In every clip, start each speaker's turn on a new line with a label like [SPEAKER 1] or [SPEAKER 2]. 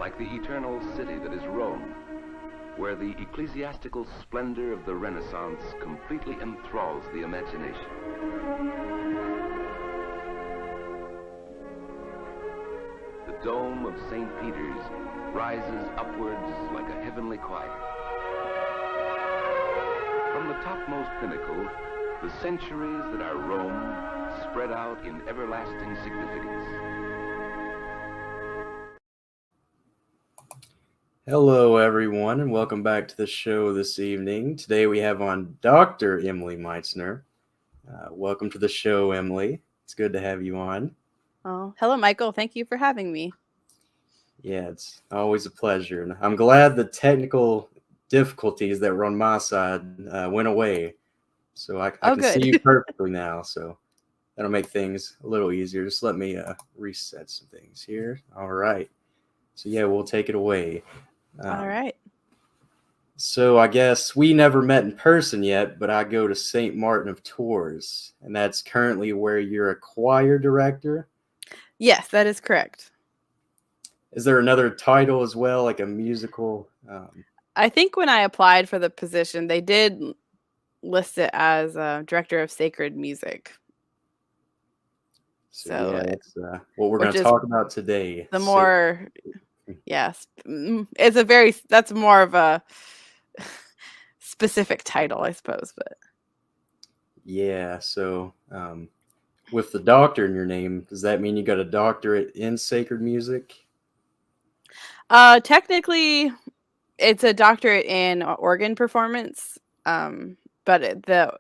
[SPEAKER 1] like the eternal city that is Rome, where the ecclesiastical splendor of the Renaissance completely enthralls the imagination. The dome of St. Peter's rises upwards like a heavenly choir. From the topmost pinnacle, the centuries that are Rome spread out in everlasting significance.
[SPEAKER 2] Hello, everyone, and welcome back to the show this evening. Today we have on Dr. Emily Meixner. Welcome to the show, Emily. It's good to have you on.
[SPEAKER 3] Oh, hello, Michael. Thank you for having me.
[SPEAKER 2] Yeah, it's always a pleasure. And I'm glad the technical difficulties that were on my side went away. So I can
[SPEAKER 3] good.
[SPEAKER 2] see you perfectly now. So that'll make things a little easier. Just let me reset some things here. All right. So yeah, we'll take it away.
[SPEAKER 3] All right.
[SPEAKER 2] So I guess we never met in person yet, but I go to St. Martin of Tours, and that's currently where you're a choir director?
[SPEAKER 3] Yes, that is correct.
[SPEAKER 2] Is there another title as well, like a musical?
[SPEAKER 3] I think when I applied for the position, they did list it as Director of Sacred Music.
[SPEAKER 2] So yeah, that's what we're going to talk about today.
[SPEAKER 3] The more... Yes, that's more of a specific title, I suppose. But
[SPEAKER 2] yeah, so with the doctor in your name, does that mean you got a doctorate in sacred music?
[SPEAKER 3] Technically, it's a doctorate in organ performance. But the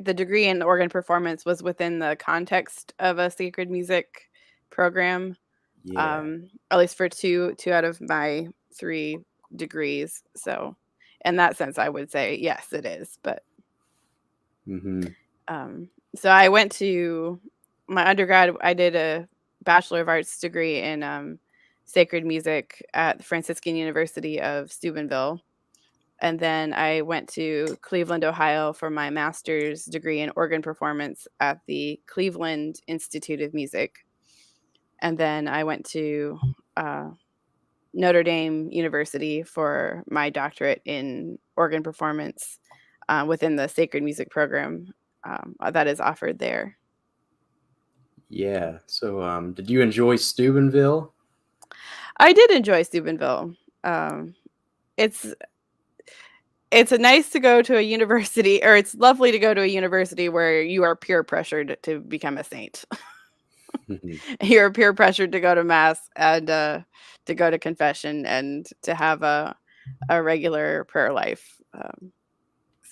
[SPEAKER 3] degree in organ performance was within the context of a sacred music program.
[SPEAKER 2] Yeah.
[SPEAKER 3] At least for two out of my 3 degrees. So in that sense, I would say, yes, it is. But so I went to my undergrad. I did a Bachelor of Arts degree in sacred music at the Franciscan University of Steubenville. And then I went to Cleveland, Ohio for my master's degree in organ performance at the Cleveland Institute of Music. And then I went to Notre Dame University for my doctorate in organ performance within the sacred music program that is offered there.
[SPEAKER 2] Yeah. So did you enjoy Steubenville?
[SPEAKER 3] I did enjoy Steubenville. It's nice to go to a university, or it's lovely to go to a university where you are peer pressured to become a saint. You're peer pressured to go to mass and to go to confession and to have a regular prayer life.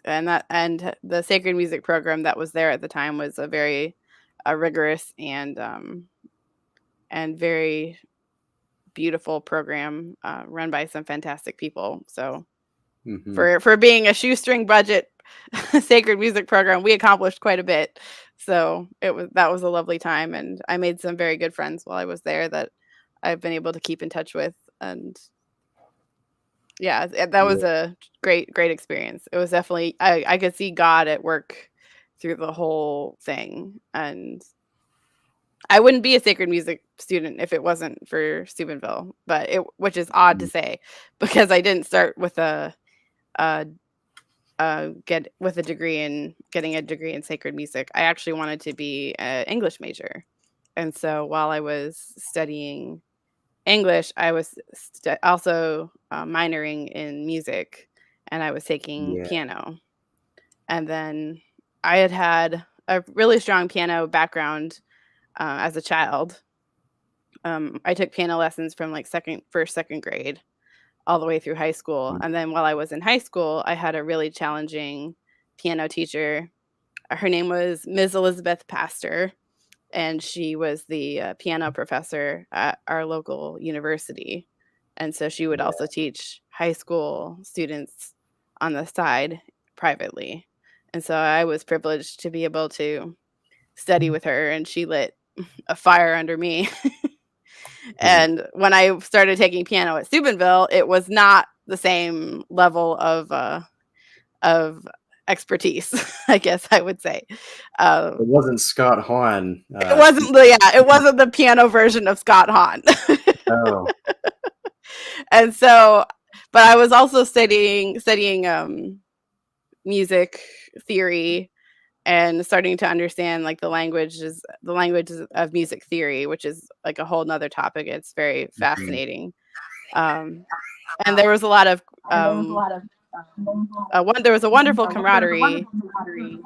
[SPEAKER 3] And the sacred music program that was there at the time was a very rigorous and very beautiful program run by some fantastic people. So for being a shoestring budget sacred music program, we accomplished quite a bit. So that was a lovely time, and I made some very good friends while I was there that I've been able to keep in touch with. And yeah, that was a great experience. It was definitely, I could see God at work through the whole thing, and I wouldn't be a sacred music student if it wasn't for Steubenville, which is odd to say, because I didn't start with getting a degree in sacred music. I actually wanted to be an English major. And so while I was studying English, I was also minoring in music, and I was taking piano. And then I had a really strong piano background as a child. I took piano lessons from like second grade all the way through high school. And then while I was in high school, I had a really challenging piano teacher. Her name was Ms. Elizabeth Pastor, and she was the piano professor at our local university. And so she would also teach high school students on the side privately. And so I was privileged to be able to study with her, and she lit a fire under me. And when I started taking piano at Steubenville, it was not the same level of expertise, I guess I would say.
[SPEAKER 2] It wasn't Scott Hahn.
[SPEAKER 3] It wasn't the piano version of Scott Hahn.
[SPEAKER 2] Oh.
[SPEAKER 3] And so, but I was also studying music theory and starting to understand like the languages of music theory, which is like a whole nother topic. It's very
[SPEAKER 2] Mhm.
[SPEAKER 3] fascinating. And there was a lot of there was a wonderful camaraderie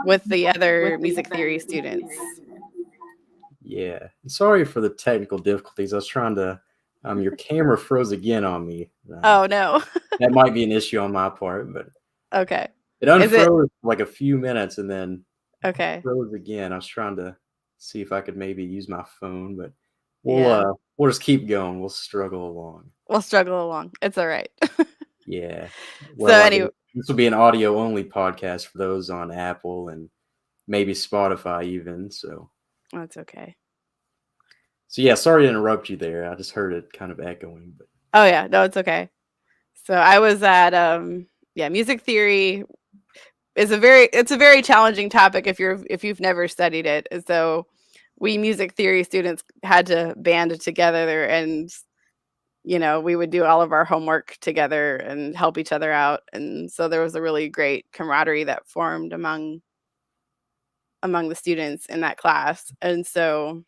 [SPEAKER 3] with the other music theory students.
[SPEAKER 2] Yeah. Sorry for the technical difficulties. I was trying to. Your camera froze again on me.
[SPEAKER 3] Oh no.
[SPEAKER 2] That might be an issue on my part, but
[SPEAKER 3] Okay.
[SPEAKER 2] it
[SPEAKER 3] Is it
[SPEAKER 2] unfroze for like a few minutes and then
[SPEAKER 3] okay?
[SPEAKER 2] froze again. I was trying to see if I could maybe use my phone, but
[SPEAKER 3] Yeah.
[SPEAKER 2] we'll just keep going. We'll struggle along.
[SPEAKER 3] We'll struggle along. It's all right.
[SPEAKER 2] Yeah.
[SPEAKER 3] So
[SPEAKER 2] Well,
[SPEAKER 3] anyway,
[SPEAKER 2] this will be an audio only podcast for those on Apple and maybe Spotify even. So
[SPEAKER 3] that's okay.
[SPEAKER 2] yeah, sorry to interrupt you there. I just heard it kind of echoing, but
[SPEAKER 3] Oh yeah, no, it's okay. So I was at music theory is a very challenging topic if you've never studied it. And so we music theory students had to band together, and we would do all of our homework together and help each other out. And so there was a really great camaraderie that formed among the students in that class. And so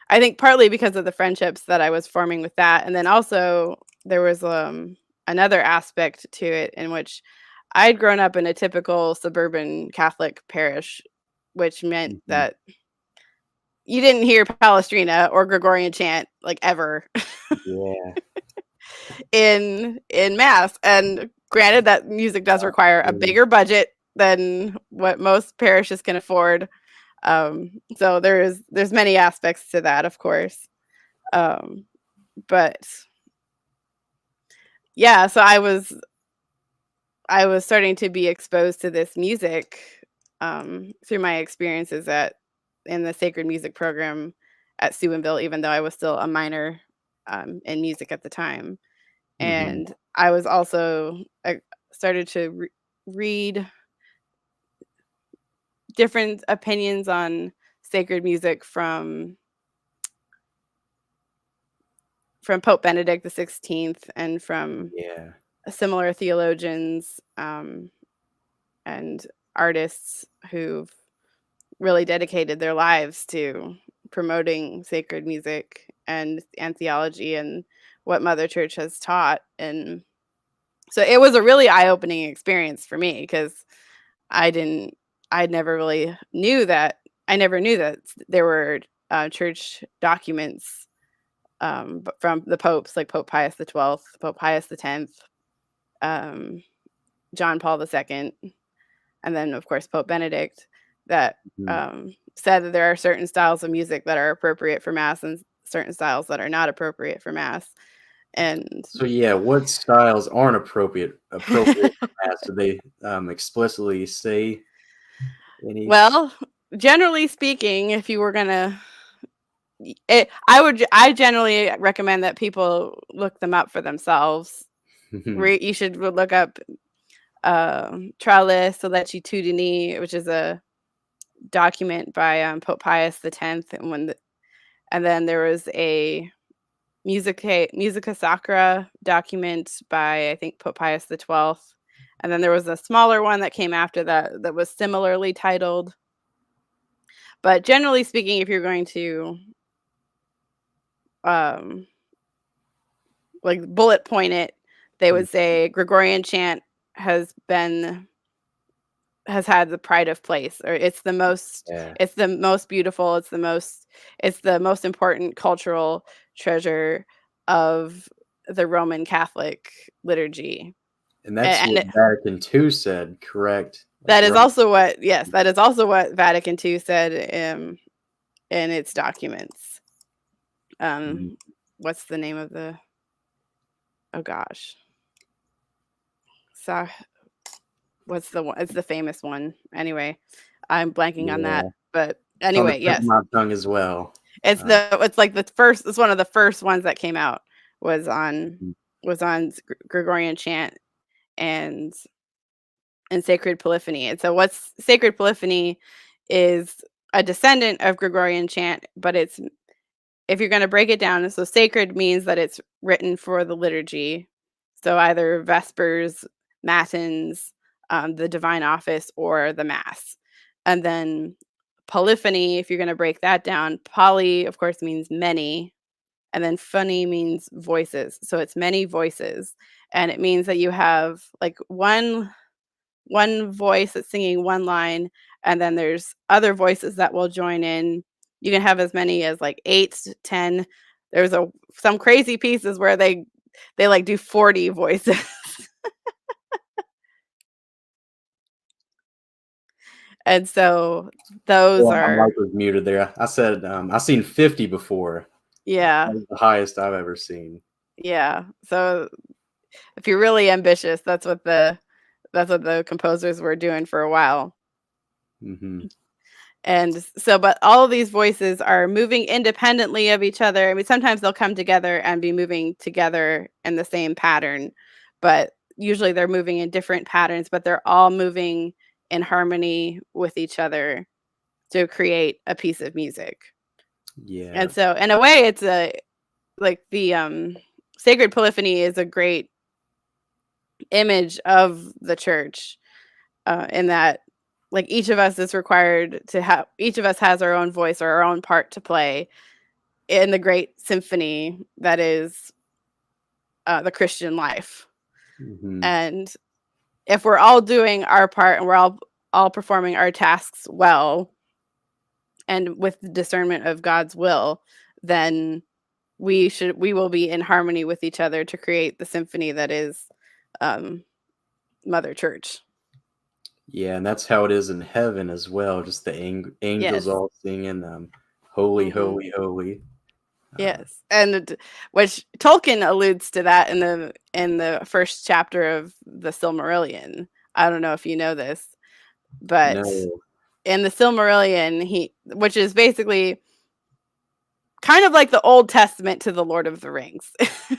[SPEAKER 3] I think partly because of the friendships that I was forming with that, and then also there was another aspect to it in which I'd grown up in a typical suburban Catholic parish, which meant
[SPEAKER 2] mhm.
[SPEAKER 3] that you didn't hear Palestrina or Gregorian chant like ever
[SPEAKER 2] Yeah.
[SPEAKER 3] in mass. And granted, that music does require a
[SPEAKER 2] Mm.
[SPEAKER 3] bigger budget than what most parishes can afford. So there's many aspects to that, of course. But yeah, so I was starting to be exposed to this music through my experiences in the sacred music program at Steubenville, even though I was still a minor in music at the time.
[SPEAKER 2] Mhm.
[SPEAKER 3] And I was also I started to read different opinions on sacred music from Pope Benedict XVI and from
[SPEAKER 2] Yeah.
[SPEAKER 3] similar theologians and artists who've really dedicated their lives to promoting sacred music and theology and what Mother Church has taught. And so it was a really eye-opening experience for me because I didn't I never really knew that I never knew that there were church documents from the popes like Pope Pius XII, Pope Pius X, um, John Paul II, and then of course Pope Benedict that
[SPEAKER 2] Mhm.
[SPEAKER 3] said that there are certain styles of music that are appropriate for mass and certain styles that are not appropriate for mass. And
[SPEAKER 2] So yeah, what styles aren't appropriate for mass? Do they explicitly say any?
[SPEAKER 3] well, generally speaking, if you were gonna, I generally recommend that people look them up for themselves.
[SPEAKER 2] Mhm.
[SPEAKER 3] You should look up Tra le Sollecitudini, which is a document by Pope Pius X, and then there was a Musica Sacra document by I think Pope Pius XII, and then there was a smaller one that came after that was similarly titled. But generally speaking, if you're going to um, like bullet point it, they
[SPEAKER 2] Mm.
[SPEAKER 3] would say Gregorian chant has had the pride of place, or
[SPEAKER 2] Yeah.
[SPEAKER 3] it's the most beautiful, it's the most important cultural treasure of the Roman Catholic liturgy.
[SPEAKER 2] And that's
[SPEAKER 3] And
[SPEAKER 2] what Vatican II said, correct? Like
[SPEAKER 3] that is
[SPEAKER 2] Rome.
[SPEAKER 3] also that is also what Vatican II said in its documents.
[SPEAKER 2] Mhm.
[SPEAKER 3] What's the name of the oh gosh. So what's the one? It's the famous one. Anyway, I'm blanking on
[SPEAKER 2] Yeah,
[SPEAKER 3] that. But
[SPEAKER 2] it's on the
[SPEAKER 3] anyway,
[SPEAKER 2] tip of
[SPEAKER 3] yes.
[SPEAKER 2] my tongue as well. Uh,
[SPEAKER 3] It's like the first it's one of the first ones that came out was on
[SPEAKER 2] mm,
[SPEAKER 3] Gregorian chant and sacred polyphony. And so what's sacred polyphony is a descendant of Gregorian chant, but if you're going to break it down, so sacred means that it's written for the liturgy. So either Vespers, Matins, the Divine Office, or the Mass. And then polyphony, if you're going to break that down, poly, of course, means many. And then phony means voices. So it's many voices. And it means that you have like one voice that's singing one line, and then there's other voices that will join in. You can have as many as like 8 to 10. There's some crazy pieces where they like do 40 voices. And so those
[SPEAKER 2] My
[SPEAKER 3] are,
[SPEAKER 2] mic was muted there. I said I've seen 50 before.
[SPEAKER 3] yeah,
[SPEAKER 2] That was the highest I've ever seen.
[SPEAKER 3] yeah. So if you're really ambitious, that's what the composers were doing for a while.
[SPEAKER 2] Mm-hmm.
[SPEAKER 3] And so, but all of these voices are moving independently of each other. I mean, sometimes they'll come together and be moving together in the same pattern, but usually they're moving in different patterns, but they're all moving in harmony with each other to create a piece of music.
[SPEAKER 2] Yeah.
[SPEAKER 3] And so, in a way, it's like the sacred polyphony is a great image of the church, in that, like, each of us is required to have, each of us has our own voice or our own part to play in the great symphony that is the Christian life.
[SPEAKER 2] Mm-hmm.
[SPEAKER 3] And if we're all doing our part and we're all performing our tasks well and with the discernment of God's will, then we will be in harmony with each other to create the symphony that is Mother Church.
[SPEAKER 2] Yeah, and that's how it is in heaven as well. Just the angels
[SPEAKER 3] Yes.
[SPEAKER 2] all singing, "Holy,
[SPEAKER 3] Mm-hmm.
[SPEAKER 2] holy, holy."
[SPEAKER 3] Yes, and which Tolkien alludes to that in the first chapter of the Silmarillion. I don't know if you know this, but
[SPEAKER 2] No.
[SPEAKER 3] in the Silmarillion, which is basically kind of like the Old Testament to the Lord of the Rings.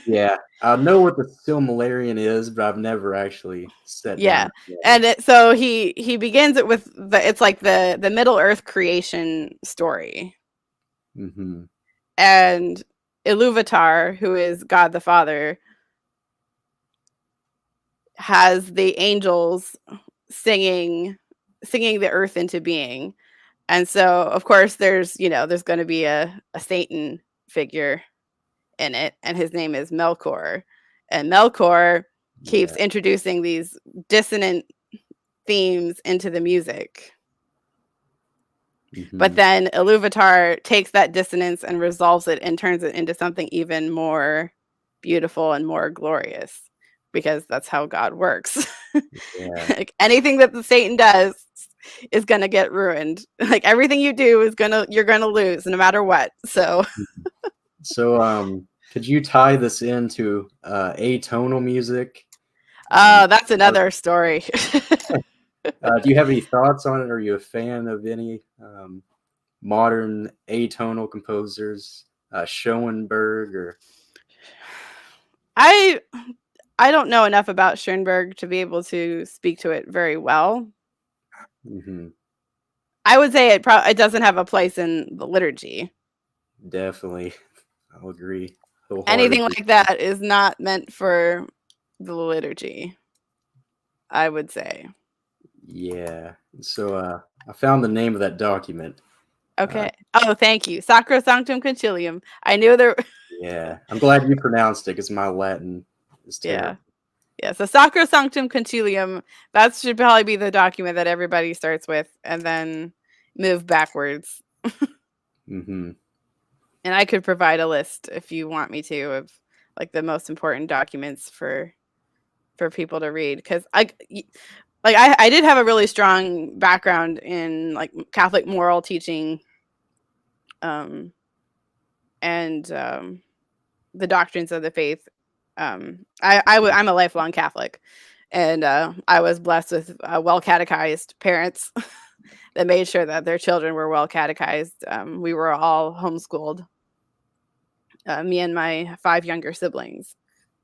[SPEAKER 2] Yeah, I know what the Silmarillion is, but I've never actually sat
[SPEAKER 3] Yeah,
[SPEAKER 2] down.
[SPEAKER 3] and so he begins it with it's like the Middle Earth creation story.
[SPEAKER 2] Mm-hmm.
[SPEAKER 3] And Ilúvatar, who is God the Father, has the angels singing the earth into being. And so, of course, there's going to be a Satan figure in it, and his name is Melkor. And Melkor keeps introducing these dissonant themes into the music.
[SPEAKER 2] Mm-hmm.
[SPEAKER 3] But then Ilúvatar takes that dissonance and resolves it and turns it into something even more beautiful and more glorious, because that's how God works.
[SPEAKER 2] Yeah.
[SPEAKER 3] Like, anything that the Satan does is going to get ruined. Like, everything you do you're going to lose no matter what. So
[SPEAKER 2] Could you tie this into atonal music?
[SPEAKER 3] that's another story.
[SPEAKER 2] Do you have any thoughts on it? Are you a fan of any modern atonal composers, Schoenberg or?
[SPEAKER 3] I don't know enough about Schoenberg to be able to speak to it very well.
[SPEAKER 2] Mm-hmm.
[SPEAKER 3] I would say it doesn't have a place in the liturgy.
[SPEAKER 2] Definitely, I'll agree.
[SPEAKER 3] Anything like that is not meant for the liturgy, I would say.
[SPEAKER 2] Yeah. So I found the name of that document.
[SPEAKER 3] Okay. Oh, thank you. Sacrosanctum Concilium. I knew there.
[SPEAKER 2] Yeah, I'm glad you pronounced it because my Latin is terrible.
[SPEAKER 3] Yeah. So Sacrosanctum Concilium, that should probably be the document that everybody starts with, and then move backwards.
[SPEAKER 2] Mm-hmm.
[SPEAKER 3] And I could provide a list if you want me to of like the most important documents for people to read, because I did have a really strong background in like Catholic moral teaching, and the doctrines of the faith. I'm a lifelong Catholic, and I was blessed with well catechized parents that made sure that their children were well catechized. We were all homeschooled, me and my 5 younger siblings,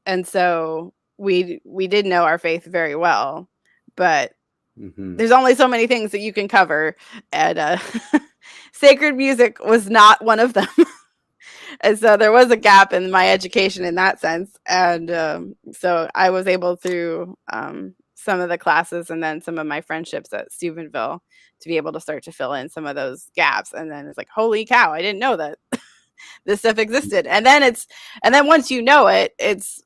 [SPEAKER 3] and so we did know our faith very well, but there's only so many things that you can cover, and sacred music was not one of them. And so there was a gap in my education in that sense. And so I was able through some of the classes and then some of my friendships at Steubenville to be able to start to fill in some of those gaps. And then it's like, holy cow, I didn't know that this stuff existed. And then once you know it, it's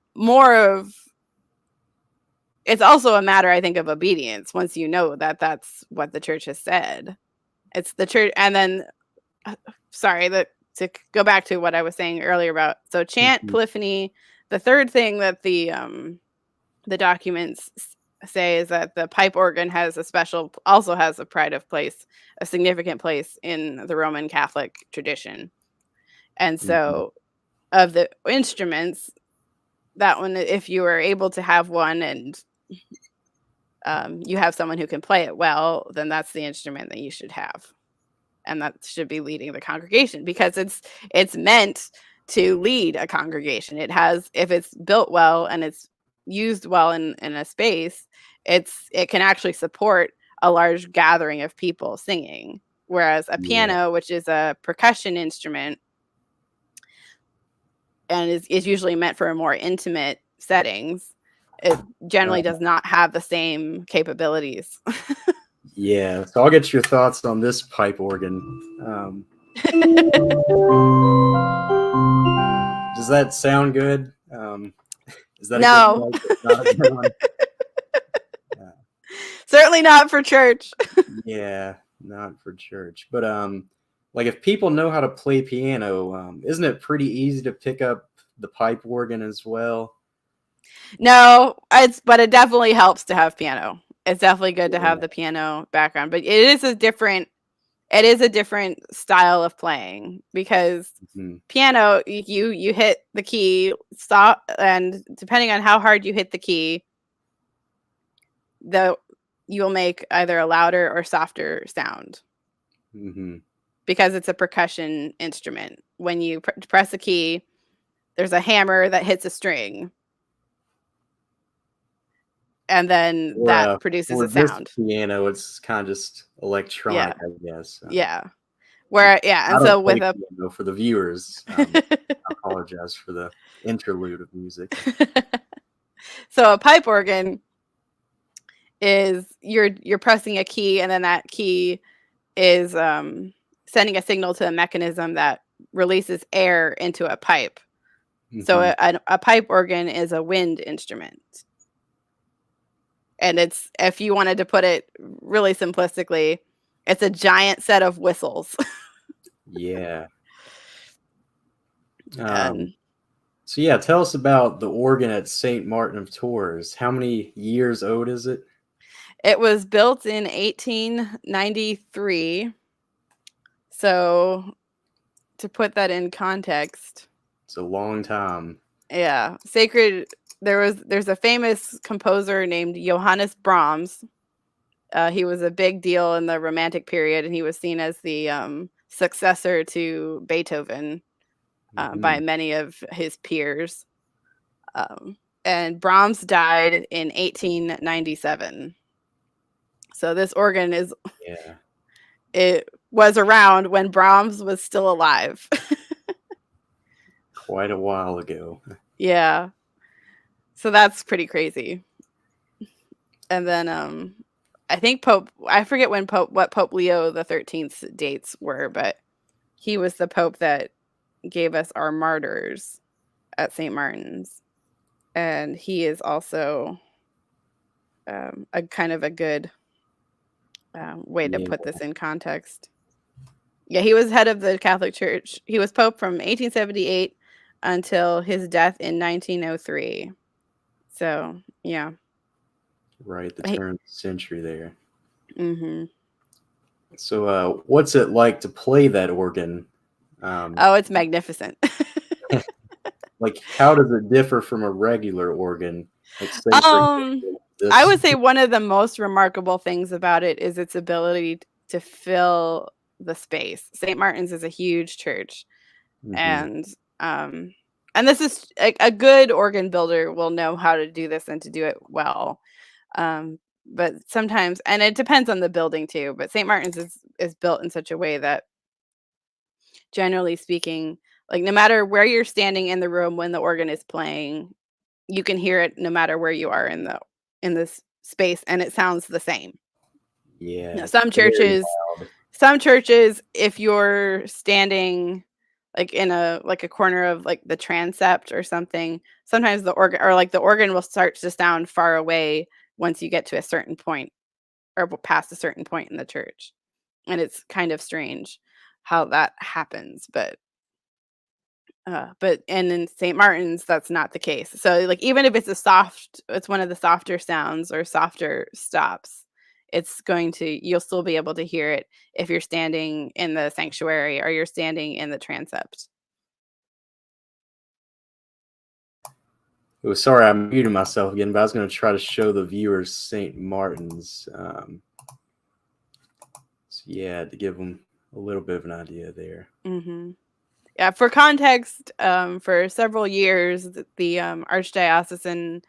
[SPEAKER 3] also a matter, I think, of obedience. Once you know that that's what the church has said, it's the church. And then, sorry, to go back to what I was saying earlier about, so chant, polyphony, the third thing that the documents say is that the pipe organ also has a significant place in the Roman Catholic tradition. And so of the instruments, that one, if you are able to have one and you have someone who can play it well, then that's the instrument that you should have. And that should be leading the congregation, because it's meant to lead a congregation. If it's built well and it's used well in a space, it can actually support a large gathering of people singing. Whereas a piano, which is a percussion instrument and is usually meant for a more intimate settings, it generally does not have the same capabilities.
[SPEAKER 2] Yeah, so I'll get your thoughts on this pipe organ. Does that sound good? Is that
[SPEAKER 3] no?
[SPEAKER 2] Not a good one?
[SPEAKER 3] Certainly not for church.
[SPEAKER 2] Yeah, not for church. But like if people know how to play piano, isn't it pretty easy to pick up the pipe organ as well?
[SPEAKER 3] No, but it definitely helps to have piano. It's definitely good to have the piano background, but it is a different style of playing, because piano, you hit the key, stop, and depending on how hard you hit the key, you'll make either a louder or softer sound. Because it's a percussion instrument. When you press a key, there's a hammer that hits a string, and then that produces a sound.
[SPEAKER 2] Piano, it's kind of just electronic, I guess.
[SPEAKER 3] Yeah. And so with a
[SPEAKER 2] piano, for the viewers, I apologize for the interlude of music.
[SPEAKER 3] So a pipe organ is you're pressing a key, and then that key is sending a signal to a mechanism that releases air into a pipe. So a pipe organ is a wind instrument. And if you wanted to put it really simplistically, it's a giant set of whistles.
[SPEAKER 2] Yeah. So yeah, tell us about the organ at St. Martin of Tours. How many years old is it?
[SPEAKER 3] It was built in 1893. So to put that in context,
[SPEAKER 2] it's a long time.
[SPEAKER 3] Yeah. There's a famous composer named Johannes Brahms. He was a big deal in the Romantic period, and he was seen as the successor to Beethoven by many of his peers. And Brahms died in 1897. So this organ it was around when Brahms was still alive.
[SPEAKER 2] Quite a while ago.
[SPEAKER 3] Yeah. So that's pretty crazy. And then I think I forget what Pope Leo the 13th dates were, but he was the Pope that gave us our martyrs at St. Martin's. And he is also a kind of a good way to put this in context. Yeah, he was head of the Catholic Church. He was Pope from 1878 until his death in 1903. So, yeah.
[SPEAKER 2] Right, the turn of the century there. So, what's it like to play that organ?
[SPEAKER 3] It's magnificent.
[SPEAKER 2] Like, how does it differ from a regular organ? Like, say,
[SPEAKER 3] I would say one of the most remarkable things about it is its ability to fill the space. St. Martin's is a huge church, and this is a good organ builder will know how to do this and to do it well. But sometimes, and it depends on the building too, but St. Martin's is built in such a way that, generally speaking, Like no matter where you're standing in the room when the organ is playing, you can hear it no matter where you are in this space, and it sounds the same.
[SPEAKER 2] Yeah.
[SPEAKER 3] Some
[SPEAKER 2] Very
[SPEAKER 3] churches,
[SPEAKER 2] loud.
[SPEAKER 3] if you're standing like in a corner of like the transept or something, sometimes the organ will start to sound far away once you get to a certain point or past a certain point in the church. And it's kind of strange how that happens, but and in St. Martin's, that's not the case. So like even if it's one of the softer sounds or softer stops, you'll still be able to hear it if you're standing in the sanctuary or you're standing in the transept.
[SPEAKER 2] Oh, sorry, I muted myself again, but I was going to try to show the viewers St. Martin's. So yeah, to give them a little bit of an idea there.
[SPEAKER 3] Mm-hmm. Yeah, for context, for several years, the Archdiocesan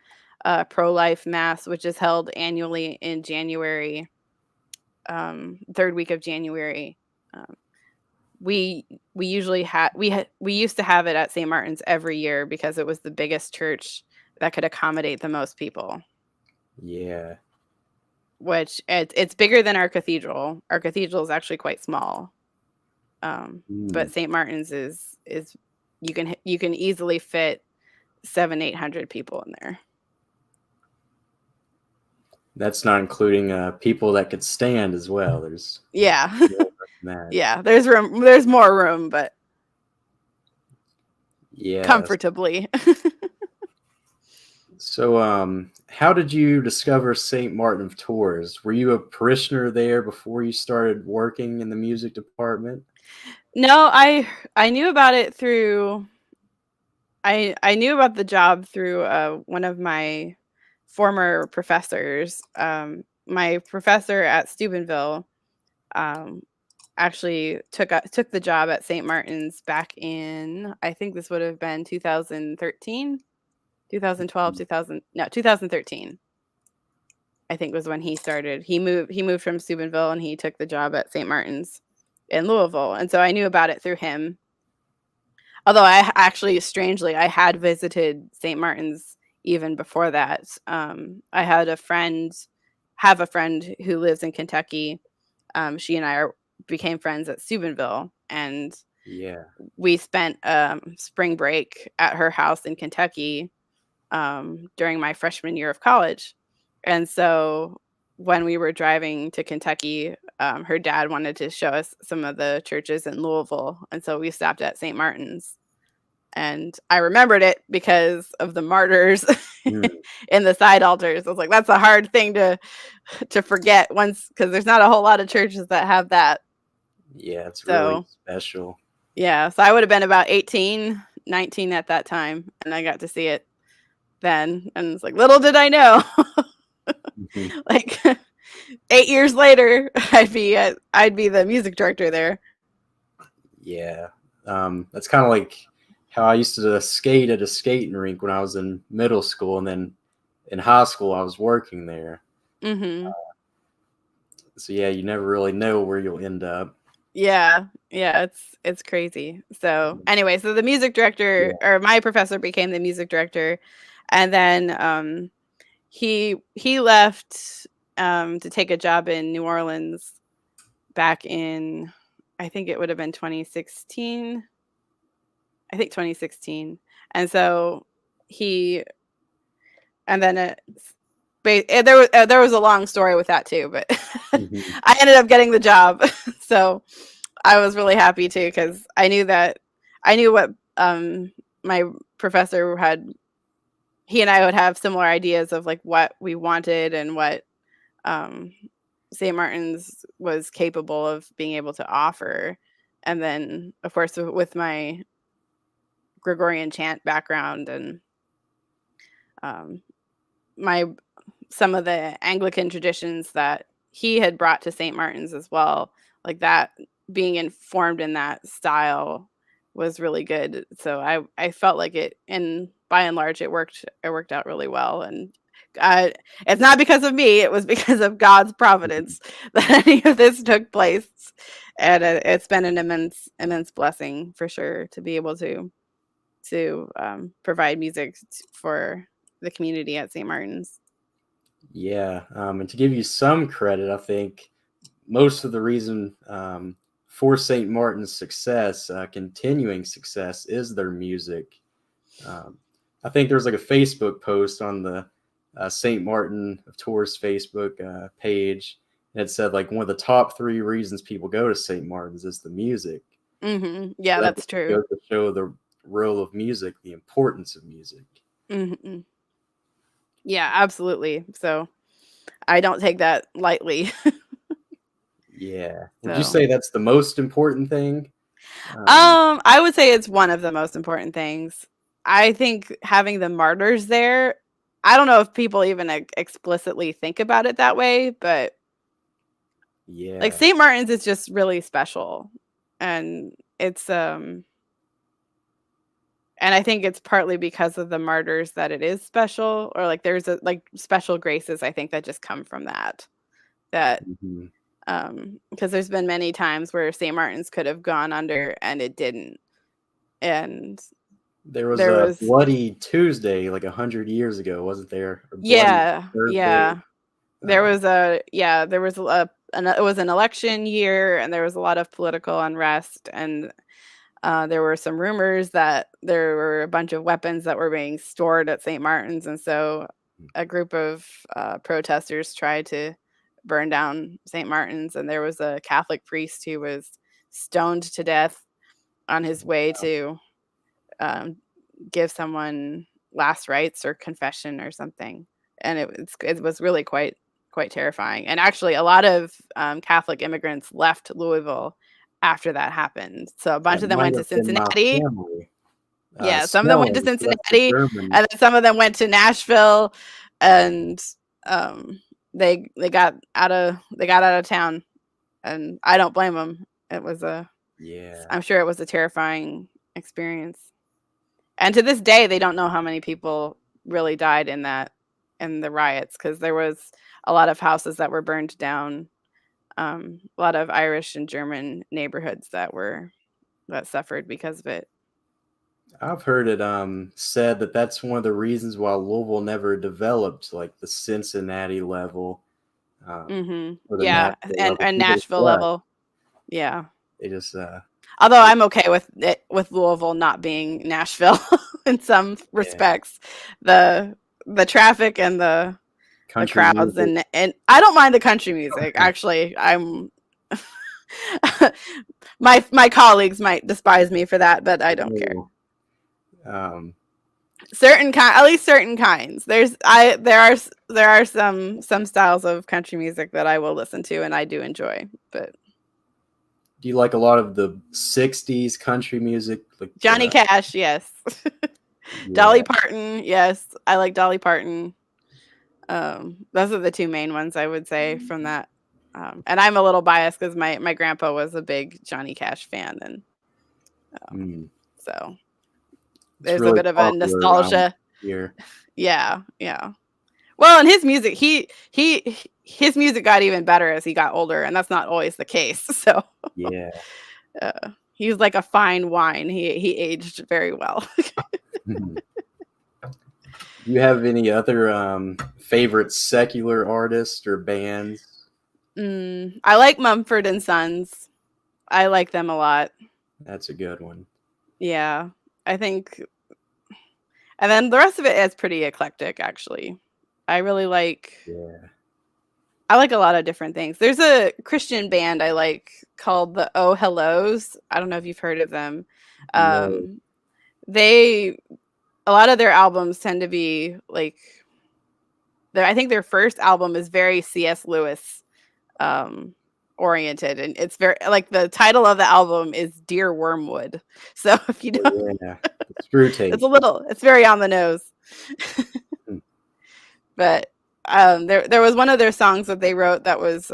[SPEAKER 3] pro-life mass, which is held annually in January, third week of January, um, we used to have it at St. Martin's every year because it was the biggest church that could accommodate the most people.
[SPEAKER 2] Yeah.
[SPEAKER 3] Which it's bigger than our cathedral. Our cathedral is actually quite small. But St. Martin's is you can easily fit 700-800 people in there.
[SPEAKER 2] That's not including people that could stand as well. There's
[SPEAKER 3] Yeah.
[SPEAKER 2] more than that.
[SPEAKER 3] Yeah, there's room. There's more room, but
[SPEAKER 2] Yeah.
[SPEAKER 3] comfortably.
[SPEAKER 2] So, how did you discover St. Martin of Tours? Were you a parishioner there before you started working in the music department?
[SPEAKER 3] No, I knew about it through. I knew about the job through one of my former professors. My professor at Steubenville actually took the job at St. Martin's back in, I think this would have been 2013, 2012, 2013. I think was when he started. He moved from Steubenville and he took the job at St. Martin's in Louisville. And so I knew about it through him. Although I actually, strangely, I had visited St. Martin's even before that. I have a friend who lives in Kentucky. She and I became friends at Steubenville, and
[SPEAKER 2] Yeah.
[SPEAKER 3] we spent spring break at her house in Kentucky during my freshman year of college. And so when we were driving to Kentucky, her dad wanted to show us some of the churches in Louisville. And so we stopped at St. Martin's. And I remembered it because of the martyrs in the side altars. I was like, that's a hard thing to forget once, because there's not a whole lot of churches that have that.
[SPEAKER 2] Yeah, it's really special.
[SPEAKER 3] Yeah, so I would have been about 18, 19 at that time, and I got to see it then. And it's like, little did I know. Like 8 years later, I'd be the music director there.
[SPEAKER 2] Yeah. That's kind of like how I used to skate at a skating rink when I was in middle school, and then in high school I was working there. So yeah, you never really know where you'll end up.
[SPEAKER 3] Yeah, it's crazy. So anyway, so the music director, or my professor, became the music director, and then he left to take a job in New Orleans back in, I think it would have been 2016. I think 2016. And so there was a long story with that too, but I ended up getting the job. So I was really happy too, because I knew what my professor had. He and I would have similar ideas of like what we wanted and what St. Martin's was capable of being able to offer. And then, of course, with my Gregorian chant background and some of the Anglican traditions that he had brought to St. Martin's as well, like that, being informed in that style was really good. So I felt like it, and by and large, it worked out really well. And It's not because of me. It was because of God's providence that any of this took place, and it's been an immense blessing for sure to be able to provide music for the community at St. Martin's.
[SPEAKER 2] Yeah, and to give you some credit, I think most of the reason for St. Martin's success, continuing success, is their music. I think there's like a Facebook post on the St. Martin of Tours Facebook page, and it said like one of the top 3 reasons people go to St. Martin's is the music.
[SPEAKER 3] Mm-hmm. Yeah,
[SPEAKER 2] So that
[SPEAKER 3] that's true.
[SPEAKER 2] goes to show the role of music, the importance of music.
[SPEAKER 3] Mm-hmm. Yeah, absolutely. So I don't take that lightly.
[SPEAKER 2] Yeah. Would you
[SPEAKER 3] So,
[SPEAKER 2] say that's the most important thing?
[SPEAKER 3] I would say it's one of the most important things. I think having the martyrs there, I don't know if people even explicitly think about it that way, but
[SPEAKER 2] Yeah.
[SPEAKER 3] like St. Martin's is just really special. And it's and I think it's partly because of the martyrs that it is special, or like there's a like special graces I think that just come from that.
[SPEAKER 2] Mhm.
[SPEAKER 3] Because there's been many times where St. Martin's could have gone under and it didn't. And
[SPEAKER 2] There was
[SPEAKER 3] there
[SPEAKER 2] a
[SPEAKER 3] was
[SPEAKER 2] Bloody Tuesday like 100 years ago, wasn't there? Or Bloody
[SPEAKER 3] yeah,
[SPEAKER 2] Thursday.
[SPEAKER 3] yeah. There was it was an election year, and there was a lot of political unrest, and there were some rumors that there were a bunch of weapons that were being stored at St. Martin's, and so a group of protesters tried to burn down St. Martin's, and there was a Catholic priest who was stoned to death on his way to um, give someone last rites or confession or something, and it was really quite terrifying. And actually, a lot of Catholic immigrants left Louisville after that happened. So a bunch
[SPEAKER 2] That
[SPEAKER 3] of them
[SPEAKER 2] might
[SPEAKER 3] went to
[SPEAKER 2] have been my
[SPEAKER 3] Cincinnati.
[SPEAKER 2] family.
[SPEAKER 3] Yeah, some of them went to
[SPEAKER 2] Smelling, so that's the
[SPEAKER 3] Cincinnati,
[SPEAKER 2] German.
[SPEAKER 3] and then some of them went to Nashville, and they got out of town, and I don't blame them. It was
[SPEAKER 2] Yeah.
[SPEAKER 3] I'm sure it was a terrifying experience. And to this day, they don't know how many people really died in the riots, because there was a lot of houses that were burned down, a lot of Irish and German neighborhoods that suffered because of it.
[SPEAKER 2] I've heard it said that that's one of the reasons why Louisville never developed like the Cincinnati level or the
[SPEAKER 3] Yeah,
[SPEAKER 2] Nashville
[SPEAKER 3] and
[SPEAKER 2] level. People just
[SPEAKER 3] Nashville
[SPEAKER 2] left.
[SPEAKER 3] level. Yeah.
[SPEAKER 2] They just
[SPEAKER 3] Although I'm okay with Louisville not being Nashville in some respects. The traffic and the
[SPEAKER 2] country
[SPEAKER 3] crowds,
[SPEAKER 2] music.
[SPEAKER 3] and I don't mind the country music. Actually, I'm my colleagues might despise me for that, but I don't care. At least certain kinds. There are some styles of country music that I will listen to and I do enjoy. But
[SPEAKER 2] do you like a lot of the 60s country music? Like
[SPEAKER 3] Johnny Cash, yes. Dolly Parton, yes. I like Dolly Parton. Those are the 2 main ones I would say from that. And I'm a little biased because my grandpa was a big Johnny Cash fan, and so there's really a bit of a nostalgia here. Yeah. Well, and his music, his music got even better as he got older, and that's not always the case. So
[SPEAKER 2] yeah,
[SPEAKER 3] he was like a fine wine. He aged very well.
[SPEAKER 2] Do you have any other favorite secular artists or bands?
[SPEAKER 3] I like Mumford and Sons. I like them a lot.
[SPEAKER 2] That's a good one.
[SPEAKER 3] Yeah, I think. And then the rest of it is pretty eclectic, actually. I really like.
[SPEAKER 2] Yeah.
[SPEAKER 3] I like a lot of different things. There's a Christian band I like called the Oh Hellos. I don't know if you've heard of them.
[SPEAKER 2] No.
[SPEAKER 3] A lot of their albums tend to be like. I think their first album is very C.S. Lewis oriented, and it's very like the title of the album is Dear Wormwood. So if you don't,
[SPEAKER 2] Screw tape.
[SPEAKER 3] it's very on the nose. But there was one of their songs that they wrote that was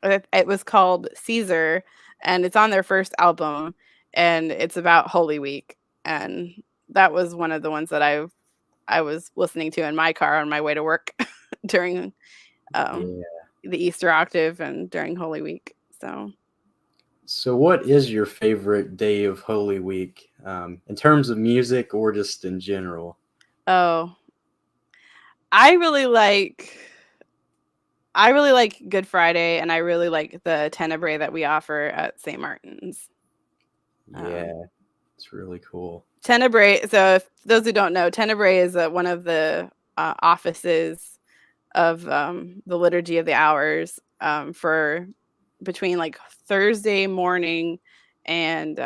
[SPEAKER 3] it was called Caesar, and it's on their first album, and it's about Holy Week, and that was one of the ones that I I was listening to in my car on my way to work during um,
[SPEAKER 2] Yeah.
[SPEAKER 3] the Easter octave and during Holy Week.
[SPEAKER 2] So, what is your favorite day of Holy Week, in terms of music or just in general?
[SPEAKER 3] Oh, I really like I really like Good Friday, and I really like the Tenebrae that we offer at St. Martin's. Um,
[SPEAKER 2] Yeah, it's really cool.
[SPEAKER 3] Tenebrae. So, if those who don't know, Tenebrae is one of the offices of the Liturgy of the Hours for between like Thursday morning and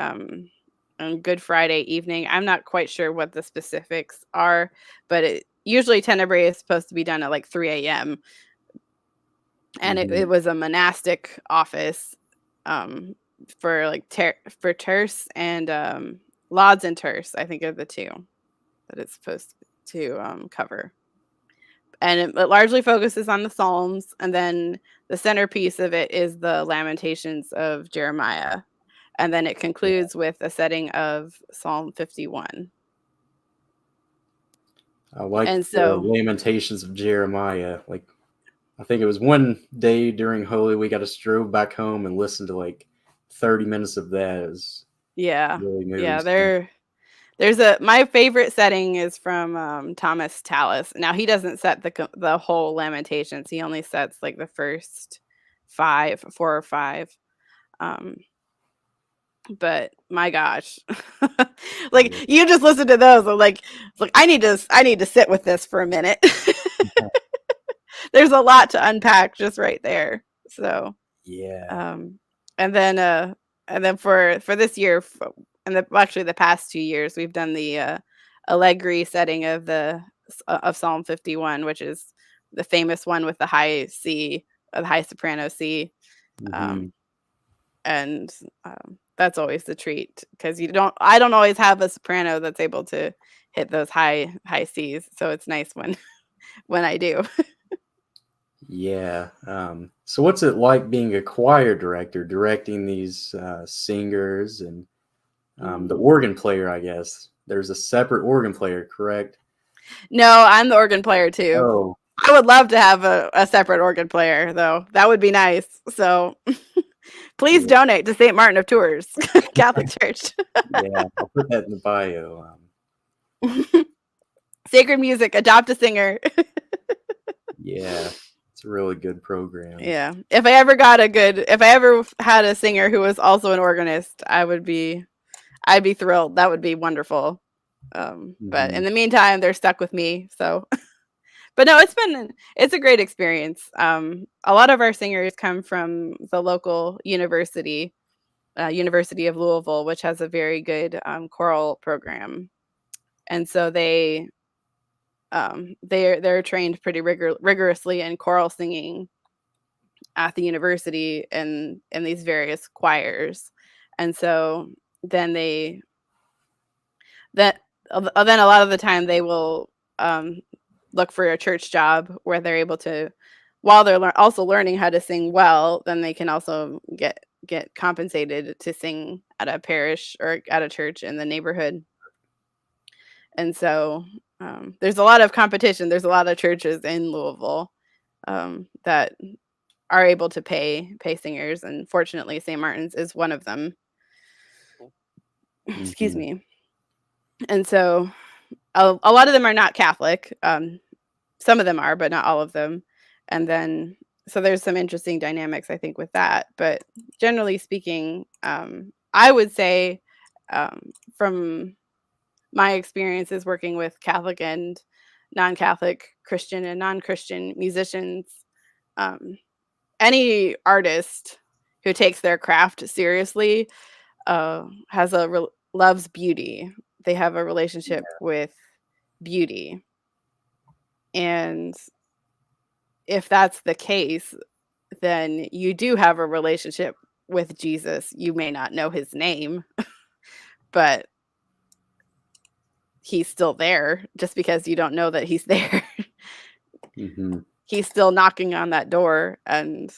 [SPEAKER 3] Good Friday evening. I'm not quite sure what the specifics are, but usually Tenebrae is supposed to be done at like 3 a.m. And it
[SPEAKER 2] Mhm.
[SPEAKER 3] was a monastic office um, for like for terce and lauds and terce, I think are the two that it's supposed to cover. And it largely focuses on the Psalms, and then the centerpiece of it is the Lamentations of Jeremiah, and then it concludes with a setting of Psalm 51.
[SPEAKER 2] I like
[SPEAKER 3] And
[SPEAKER 2] the
[SPEAKER 3] so,
[SPEAKER 2] Lamentations of Jeremiah. Like, I think it was one day during Holy Week, I just drove back home and listened to like 30 minutes of that. It was
[SPEAKER 3] yeah,
[SPEAKER 2] really moving
[SPEAKER 3] yeah,
[SPEAKER 2] stuff.
[SPEAKER 3] there's a my favorite setting is from Thomas Tallis. Now he doesn't set the whole Lamentations; he only sets like the first 4 or 5. Um, But my gosh. Like,
[SPEAKER 2] Yeah.
[SPEAKER 3] you just listen to those, I'm like, it's like, I need to sit with this for a minute. There's a lot to unpack just right there. So,
[SPEAKER 2] Yeah.
[SPEAKER 3] um, and then for this year, actually the past 2 years, we've done the Allegri setting of Psalm 51, which is the famous one with the high C, the high soprano C.
[SPEAKER 2] Hmm.
[SPEAKER 3] Um, and that's always the treat because I don't always have a soprano that's able to hit those high C's, so it's nice when when I do.
[SPEAKER 2] Yeah. So, what's it like being a choir director, directing these singers and the
[SPEAKER 3] Mm.
[SPEAKER 2] organ player? I guess there's a separate organ player, correct?
[SPEAKER 3] No, I'm the organ player too.
[SPEAKER 2] Oh,
[SPEAKER 3] I would love to have a separate organ player though. That would be nice. So please
[SPEAKER 2] yeah.
[SPEAKER 3] donate to St. Martin of Tours Catholic Church.
[SPEAKER 2] Yeah. I'll put that in the bio.
[SPEAKER 3] Sacred music, adopt a singer.
[SPEAKER 2] Yeah. It's a really good program.
[SPEAKER 3] Yeah. If I ever had a singer who was also an organist, I'd be thrilled. That would be wonderful. But
[SPEAKER 2] Hmm.
[SPEAKER 3] in the meantime, they're stuck with me. So, but no, it's a great experience. A lot of our singers come from the local university, University of Louisville, which has a very good choral program, and so they're trained pretty rigorously in choral singing at the university and in these various choirs, and so then they that then a lot of the time they will um, look for a church job where they're able to, while they're also learning how to sing well, then they can also get compensated to sing at a parish or at a church in the neighborhood. And so there's a lot of competition. There's a lot of churches in Louisville that are able to pay singers, and fortunately, St. Martin's is one of them. Excuse
[SPEAKER 2] Hmm.
[SPEAKER 3] me. And so a lot of them are not Catholic. Some of them are, but not all of them. And then, so there's some interesting dynamics, I think, with that. But generally speaking, I would say, from my experiences working with Catholic and non-Catholic, Christian and non-Christian musicians, um, any artist who takes their craft seriously loves beauty. They have a relationship with beauty, and if that's the case, then you do have a relationship with Jesus. You may not know his name, but he's still there just because you don't know that he's there.
[SPEAKER 2] Hmm.
[SPEAKER 3] He's still knocking on that door, and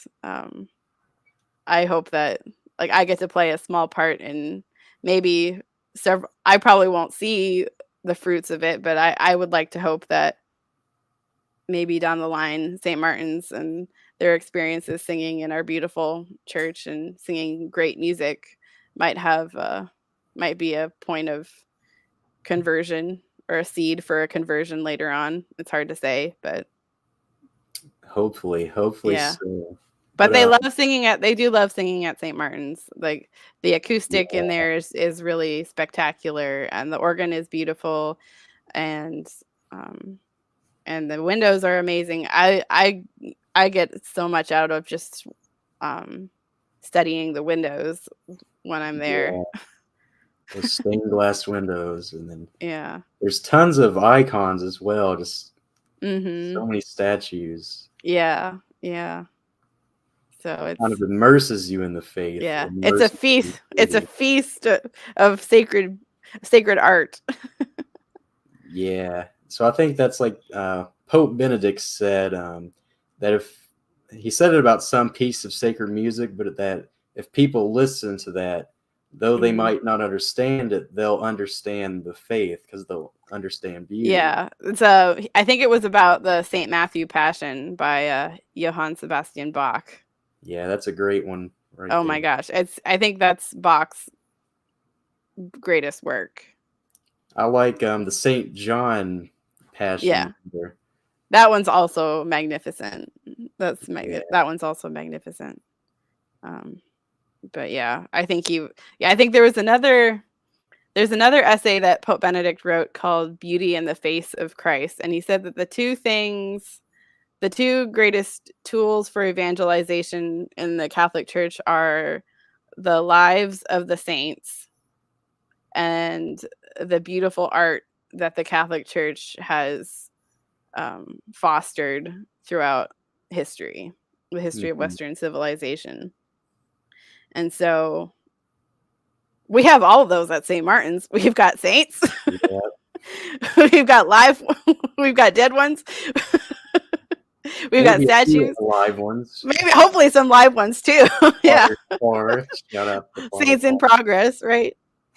[SPEAKER 3] I hope that I get to play a small part in maybe several. I probably won't see the fruits of it, but I would like to hope that maybe down the line, St. Martin's and their experiences singing in our beautiful church and singing great music might be a point of conversion or a seed for a conversion later on. It's hard to say, but
[SPEAKER 2] Hopefully
[SPEAKER 3] yeah.
[SPEAKER 2] so.
[SPEAKER 3] But they do love singing at St. Martin's. Like the acoustic in there is really spectacular, and the organ is beautiful, and the windows are amazing. I get so much out of just studying the windows when I'm there.
[SPEAKER 2] Those stained glass windows, and then
[SPEAKER 3] Yeah.
[SPEAKER 2] there's tons of icons as well. Just
[SPEAKER 3] Mm-hmm.
[SPEAKER 2] so many statues.
[SPEAKER 3] Yeah. Yeah. So it's
[SPEAKER 2] Kind of immerses you in the faith.
[SPEAKER 3] yeah. It's a
[SPEAKER 2] immerses
[SPEAKER 3] feast.
[SPEAKER 2] you
[SPEAKER 3] It's a
[SPEAKER 2] in
[SPEAKER 3] feast of sacred art.
[SPEAKER 2] Yeah. So I think that's like Pope Benedict said that if he said it about some piece of sacred music, but that if people listen to that, though they
[SPEAKER 3] Mhm.
[SPEAKER 2] might not understand it, they'll understand the faith because they'll understand beauty.
[SPEAKER 3] Yeah. So I think it was about the St. Matthew Passion by Johann Sebastian Bach.
[SPEAKER 2] Yeah, that's a great one. Right
[SPEAKER 3] Oh
[SPEAKER 2] there.
[SPEAKER 3] my gosh. I think that's Bach's greatest work.
[SPEAKER 2] I like the St. John Passion.
[SPEAKER 3] Yeah.
[SPEAKER 2] There.
[SPEAKER 3] That one's also magnificent. That one's also magnificent. But yeah, I think there's another essay that Pope Benedict wrote called Beauty in the Face of Christ, and he said that the two greatest tools for evangelization in the Catholic Church are the lives of the saints and the beautiful art that the Catholic Church has fostered throughout history, the history of Western civilization. And so we have all of those at St. Martin's. We've got saints.
[SPEAKER 2] Yeah.
[SPEAKER 3] We've got we've got dead ones. We've got statues.
[SPEAKER 2] Live ones.
[SPEAKER 3] Maybe, hopefully, some live ones too. Yeah.
[SPEAKER 2] Shout out the
[SPEAKER 3] Saints in progress, right?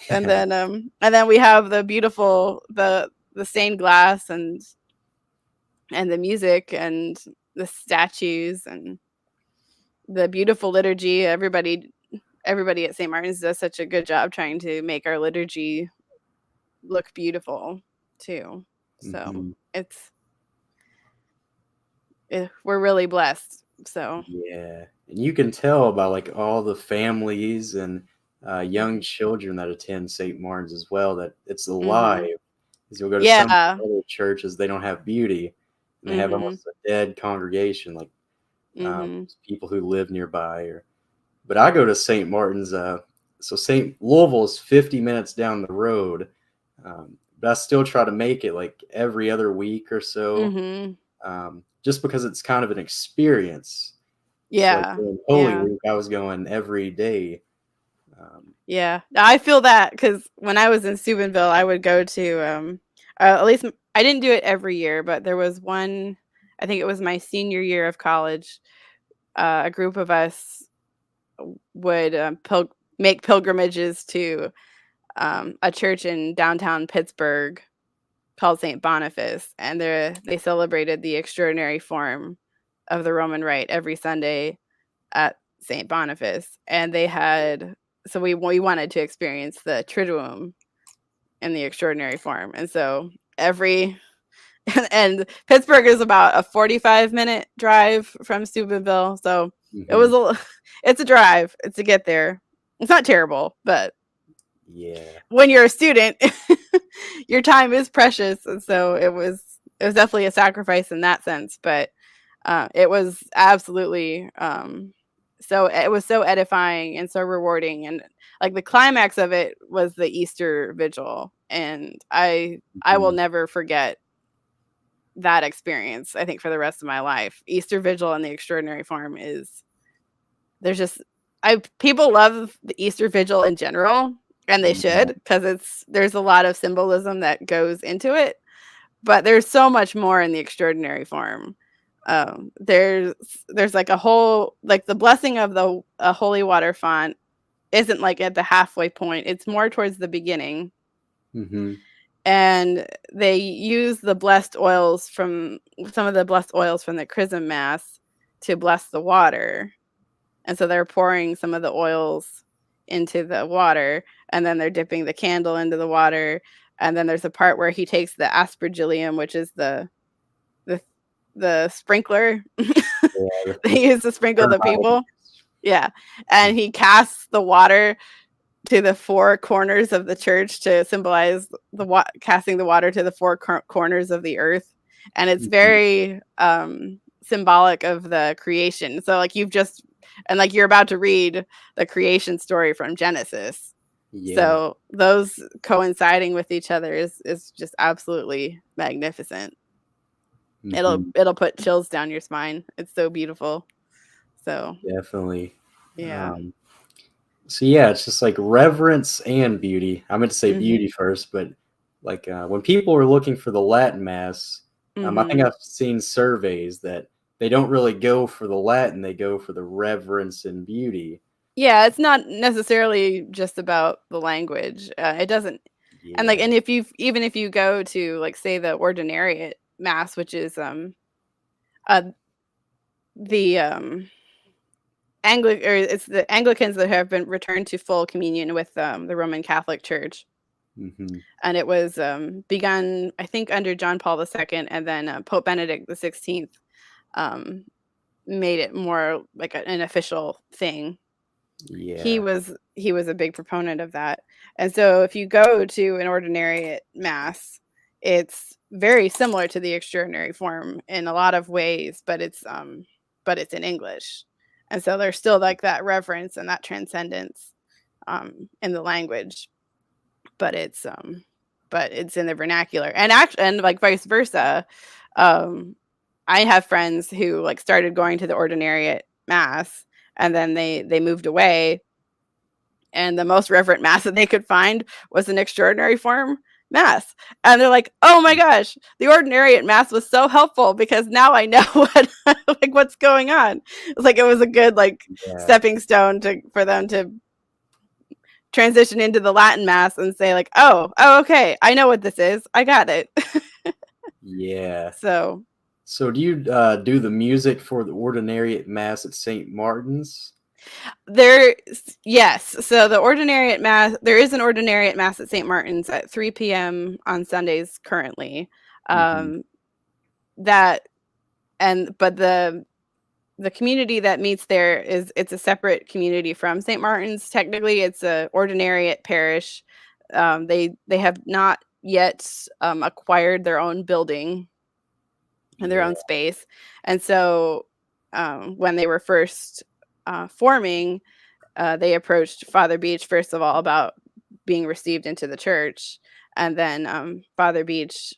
[SPEAKER 3] And then we have the beautiful the stained glass and the music and the statues and the beautiful liturgy. Everybody at St. Martin's does such a good job trying to make our liturgy look beautiful too. So we're really blessed. So
[SPEAKER 2] yeah, and you can tell by like all the families and young children that attend St. Martin's as well that it's alive. Because you'll go to some other churches, they don't have beauty, and they have almost a dead congregation, like people who live nearby. But I go to St. Martin's. So St. Louisville is 50 minutes down the road, but I still try to make it like every other week or so, just because it's kind of an experience.
[SPEAKER 3] Yeah.
[SPEAKER 2] So like during Holy Week, I was going every day.
[SPEAKER 3] Yeah, I feel that because when I was in Steubenville, I would go to at least I didn't do it every year, but there was one. I think it was my senior year of college. A group of us would make pilgrimages to a church in downtown Pittsburgh called St. Boniface, and they celebrated the extraordinary form of the Roman Rite every Sunday at St. Boniface, and they had. So we wanted to experience the Triduum in the extraordinary form. And so and Pittsburgh is about a 45-minute drive from Steubenville. So it's a drive. It's to get there. It's not terrible, but when you're a student, your time is precious. And so it was definitely a sacrifice in that sense, but it was absolutely so it was so edifying and so rewarding, and like the climax of it was the Easter Vigil, and I will never forget that experience. I think for the rest of my life, Easter Vigil and the extraordinary form people love the Easter Vigil in general, and they should, because there's a lot of symbolism that goes into it, but there's so much more in the extraordinary form. There's like a whole, like the blessing of a holy water font isn't like at the halfway point. It's more towards the beginning. and they use the blessed oils from some of the blessed oils from the Chrism Mass to bless the water. And so they're pouring some of the oils into the water, and then they're dipping the candle into the water. And then there's a part where he takes the aspergillium, which is the sprinkler
[SPEAKER 2] Yeah.
[SPEAKER 3] they use to sprinkle the people. Yeah. And he casts the water to the four corners of the church to symbolize casting the water to the four corners of the earth. And it's very symbolic of the creation. So like you're about to read the creation story from Genesis.
[SPEAKER 2] Yeah.
[SPEAKER 3] So those coinciding with each other is just absolutely magnificent. It'll put chills down your spine. It's so beautiful. So
[SPEAKER 2] definitely.
[SPEAKER 3] Yeah.
[SPEAKER 2] So yeah, it's just like reverence and beauty. I meant to say beauty first, but like when people are looking for the Latin Mass, I think I've seen surveys that they don't really go for the Latin; they go for the reverence and beauty.
[SPEAKER 3] Yeah, it's not necessarily just about the language. It doesn't, and if you go to like say the Ordinariate Mass, which is the it's the Anglicans that have been returned to full communion with the Roman Catholic Church. And it was begun, I think, under John Paul II, and then Pope Benedict XVI made it more like an official thing.
[SPEAKER 2] Yeah,
[SPEAKER 3] he was a big proponent of that. And so if you go to an Ordinariate Mass, it's very similar to the extraordinary form in a lot of ways, but it's in English. And so there's still like that reverence and that transcendence in the language, but it's in the vernacular. And like vice versa. I have friends who like started going to the Ordinariate Mass, and then they moved away, and the most reverent Mass that they could find was an extraordinary form Mass. And they're like, oh my gosh, the Ordinariate Mass was so helpful because now I know what's going on. It's like it was a good stepping stone for them to transition into the Latin Mass and say like, oh okay, I know what this is, I got it.
[SPEAKER 2] Yeah.
[SPEAKER 3] So
[SPEAKER 2] do you do the music for the Ordinariate Mass at St. Martin's?
[SPEAKER 3] Yes. So the Ordinariate Mass, there is an Ordinariate Mass at St. Martin's at 3 p.m. on Sundays currently. But the community that meets there it's a separate community from St. Martin's. Technically, it's a Ordinariate parish. They have not yet acquired their own building and their own space. And so when they were first forming, they approached Father Beach first of all about being received into the church, and then Father Beach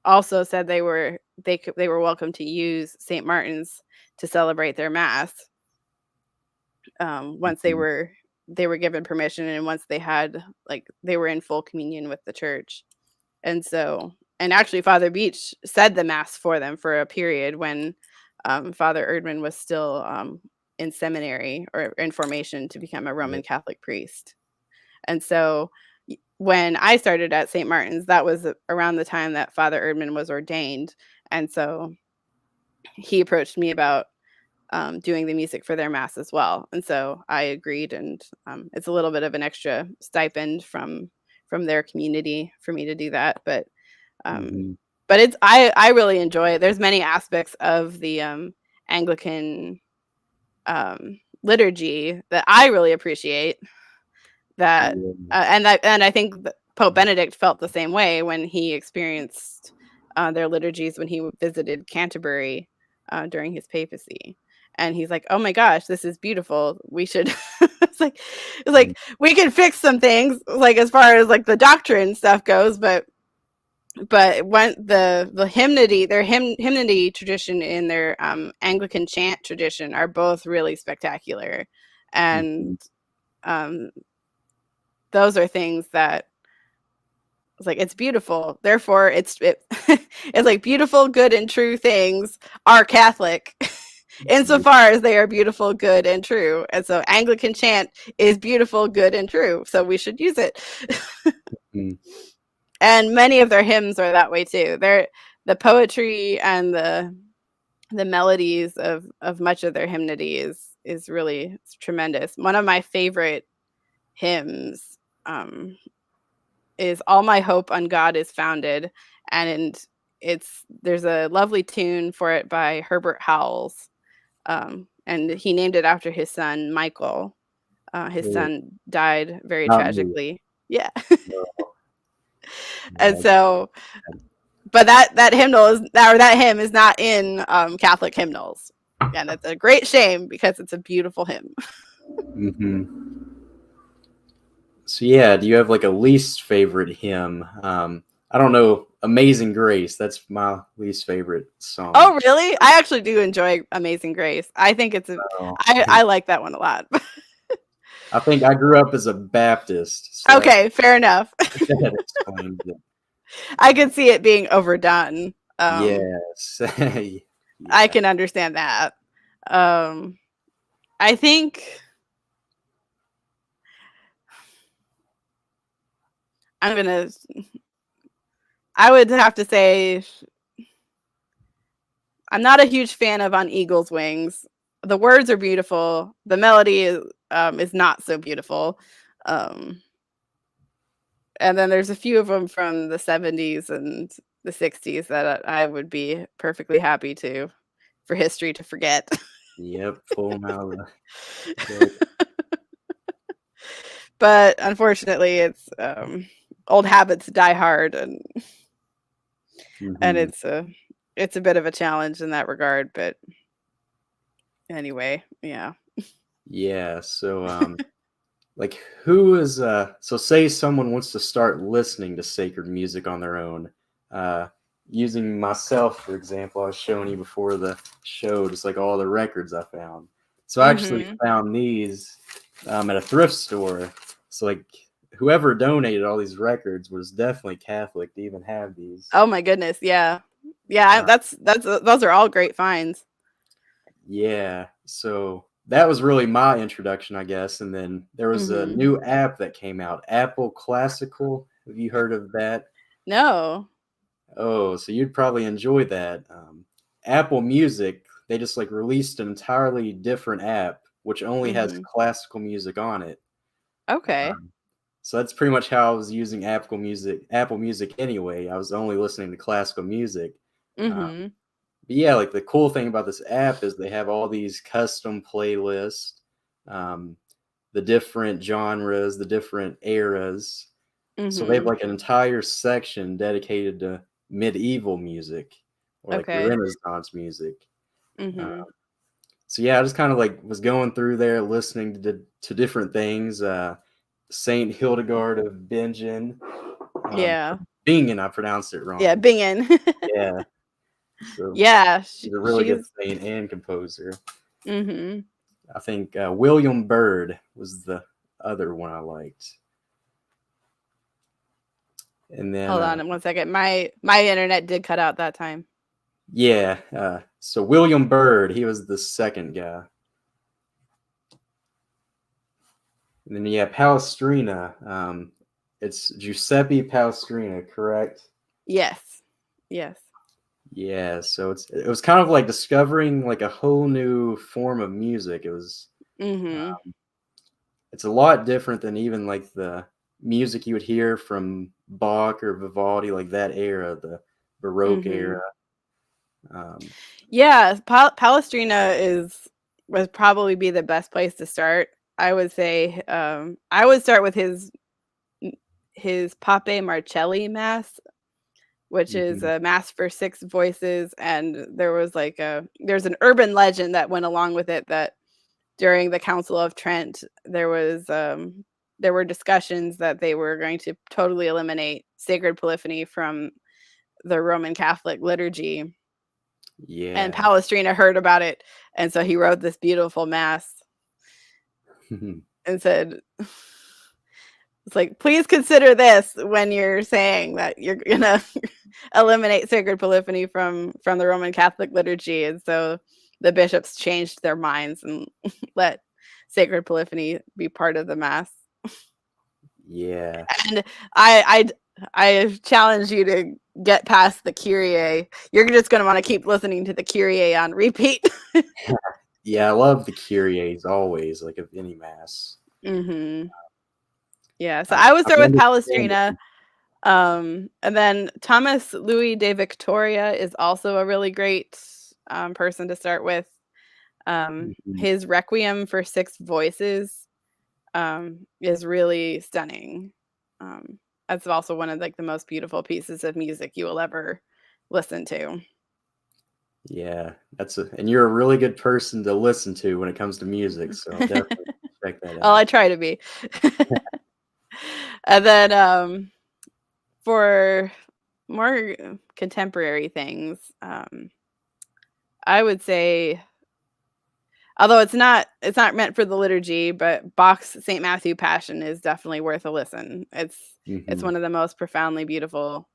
[SPEAKER 3] also said they were welcome to use St. Martin's to celebrate their Mass once they were given permission, and once they had they were in full communion with the church. And so, and actually Father Beach said the Mass for them for a period when Father Erdman was still in seminary or in formation to become a Roman Catholic priest. And so when I started at St. Martin's, that was around the time that Father Erdman was ordained. And so he approached me about doing the music for their Mass as well. And so I agreed, and it's a little bit of an extra stipend from their community for me to do that. But it's I really enjoy it. There's many aspects of the Anglican liturgy that I really appreciate. That and I think that Pope Benedict felt the same way when he experienced their liturgies when he visited Canterbury during his papacy. And he's like, oh my gosh, this is beautiful. We should it's like we can fix some things like as far as like the doctrine stuff goes, but when the hymnody, their hymnody tradition and their Anglican chant tradition are both really spectacular. And those are things that it's like, it's beautiful, therefore it's like beautiful, good, and true things are Catholic insofar as they are beautiful, good, and true. And so Anglican chant is beautiful, good, and true, so we should use it. And many of their hymns are that way too. The poetry and the melodies of much of their hymnody is really tremendous. One of my favorite hymns is "All My Hope on God Is Founded," and there's a lovely tune for it by Herbert Howells, and he named it after his son Michael. His
[SPEAKER 2] Yeah,
[SPEAKER 3] son died very
[SPEAKER 2] not me.
[SPEAKER 3] tragically. Yeah.
[SPEAKER 2] No,
[SPEAKER 3] And
[SPEAKER 2] no,
[SPEAKER 3] so, but that hymnal is that hymn is not in Catholic hymnals, and it's a great shame because it's a beautiful hymn.
[SPEAKER 2] mm-hmm. So yeah, do you have like a least favorite hymn? I don't know. Amazing Grace. That's my least favorite song.
[SPEAKER 3] Oh, really? I actually do enjoy Amazing Grace. I think
[SPEAKER 2] Oh.
[SPEAKER 3] I like that one a lot.
[SPEAKER 2] I think I grew up as a Baptist, so
[SPEAKER 3] Okay, fair enough.
[SPEAKER 2] that explains it.
[SPEAKER 3] I could see it being overdone.
[SPEAKER 2] Yes.
[SPEAKER 3] I
[SPEAKER 2] Yeah.
[SPEAKER 3] can understand that. I think I would have to say I'm not a huge fan of On Eagle's Wings. The words are beautiful. The melody is not so beautiful. Um, and then there's a few of them from the 70s and the 60s that I would be perfectly happy for history to forget.
[SPEAKER 2] Yep. Full amount of
[SPEAKER 3] But unfortunately, it's old habits die hard, and
[SPEAKER 2] mm-hmm.
[SPEAKER 3] it's a bit of a challenge in that regard. But anyway, yeah.
[SPEAKER 2] Yeah. So like who is so say someone wants to start listening to sacred music on their own. Using myself for example, I was showing you before the show just like all the records I found. So I actually found these at a thrift store. So like whoever donated all these records was definitely Catholic to even have these.
[SPEAKER 3] Oh my goodness, yeah. Yeah, that's those are all great finds.
[SPEAKER 2] Yeah. So that was really my introduction, I guess. And then there was a new app that came out, Apple Classical. Have you heard of that?
[SPEAKER 3] No.
[SPEAKER 2] Oh, so you'd probably enjoy that. Apple Music, they just like released an entirely different app which only has classical music on it.
[SPEAKER 3] Okay.
[SPEAKER 2] So that's pretty much how I was using Apple Music anyway. I was only listening to classical music. But yeah, like the cool thing about this app is they have all these custom playlists, the different genres, the different eras. So they have like an entire section dedicated to medieval music or like
[SPEAKER 3] Okay.
[SPEAKER 2] Renaissance music. So yeah, I just kind of like was going through there listening to different things. Saint Hildegard of Bingen.
[SPEAKER 3] Yeah.
[SPEAKER 2] Bingen, I pronounced it wrong.
[SPEAKER 3] Yeah, Bingen.
[SPEAKER 2] Yeah. So
[SPEAKER 3] Yeah,
[SPEAKER 2] she's a really good saint and composer.
[SPEAKER 3] Mm-hmm.
[SPEAKER 2] I think William Byrd was the other one I liked. And then
[SPEAKER 3] hold on 1 second. My internet did cut out that time.
[SPEAKER 2] Yeah. So William Byrd, he was the second guy. And then yeah, Palestrina. It's Giuseppe Palestrina, correct?
[SPEAKER 3] Yes. Yes.
[SPEAKER 2] Yeah, so it was kind of like discovering like a whole new form of music. It was it's a lot different than even like the music you would hear from Bach or Vivaldi, like that era, the Baroque era.
[SPEAKER 3] Yeah, Palestrina would probably be the best place to start. I would say I would start with his Pape Marcelli Mass, which is a mass for 6 voices, and there's an urban legend that went along with it that during the Council of Trent there were discussions that they were going to totally eliminate sacred polyphony from the Roman Catholic liturgy.
[SPEAKER 2] Yeah.
[SPEAKER 3] And Palestrina heard about it, and so he wrote this beautiful mass and said, it's like, please consider this when you're saying that you're gonna eliminate sacred polyphony from the Roman Catholic liturgy. And so the bishops changed their minds and let sacred polyphony be part of the mass.
[SPEAKER 2] Yeah.
[SPEAKER 3] And I I challenge you to get past the Kyrie. You're just going to want to keep listening to the Kyrie on repeat.
[SPEAKER 2] Yeah, I love the Kyries always, like of any mass.
[SPEAKER 3] Mm-hmm. Yeah, so I would start with Palestrina. And then Thomas Louis de Victoria is also a really great person to start with. His Requiem for Six Voices is really stunning. That's also one of like the most beautiful pieces of music you will ever listen to.
[SPEAKER 2] Yeah, and you're a really good person to listen to when it comes to music, so I'll definitely check that
[SPEAKER 3] Oh, I
[SPEAKER 2] out.
[SPEAKER 3] try to be. And then for more contemporary things, I would say, although it's not meant for the liturgy, but Bach's St. Matthew Passion is definitely worth a listen. It's one of the most profoundly beautiful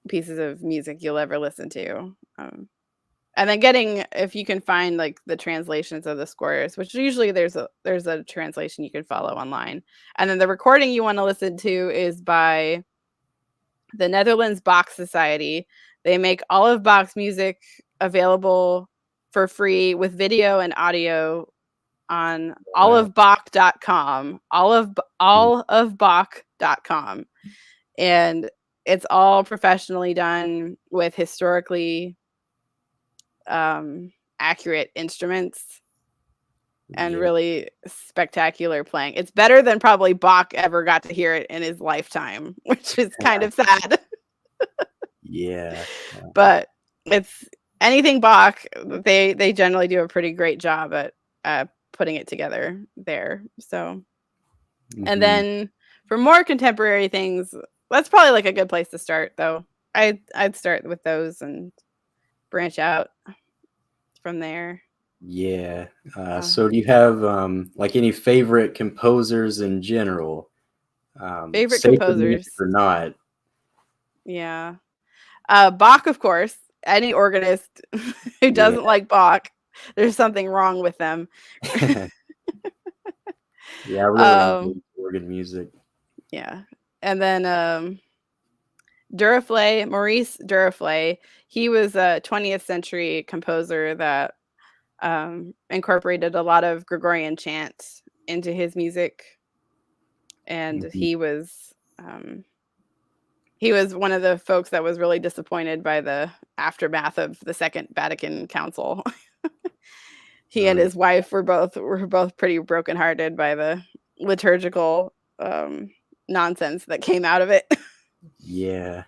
[SPEAKER 3] pieces of music you'll ever listen to. And then if you can find like the translations of the scores, which usually there's a translation you can follow online. And then the recording you want to listen to is by the Netherlands Bach Society. They make all of Bach's music available for free with video and audio on allofbach.com. Allofbach.com. And it's all professionally done with historically accurate instruments and really spectacular playing. It's better than probably Bach ever got to hear it in his lifetime, which is kind of sad.
[SPEAKER 2] Yeah.
[SPEAKER 3] But it's anything Bach, they generally do a pretty great job at putting it together there. So, and then for more contemporary things, that's probably like a good place to start, though. I'd start with those and branch out from there.
[SPEAKER 2] Yeah. So do you have like any favorite composers in general?
[SPEAKER 3] Favorite
[SPEAKER 2] Sacred music
[SPEAKER 3] composers?
[SPEAKER 2] or not?
[SPEAKER 3] Yeah. Bach, of course. Any organist who doesn't like Bach, there's something wrong with them.
[SPEAKER 2] Yeah, I really enjoy organ music.
[SPEAKER 3] Yeah. And then Duruflé, Maurice Duruflé, he was a 20th century composer that incorporated a lot of Gregorian chant into his music. And he was one of the folks that was really disappointed by the aftermath of the Second Vatican Council. He and his wife were both pretty brokenhearted by the liturgical nonsense that came out of it.
[SPEAKER 2] Yeah.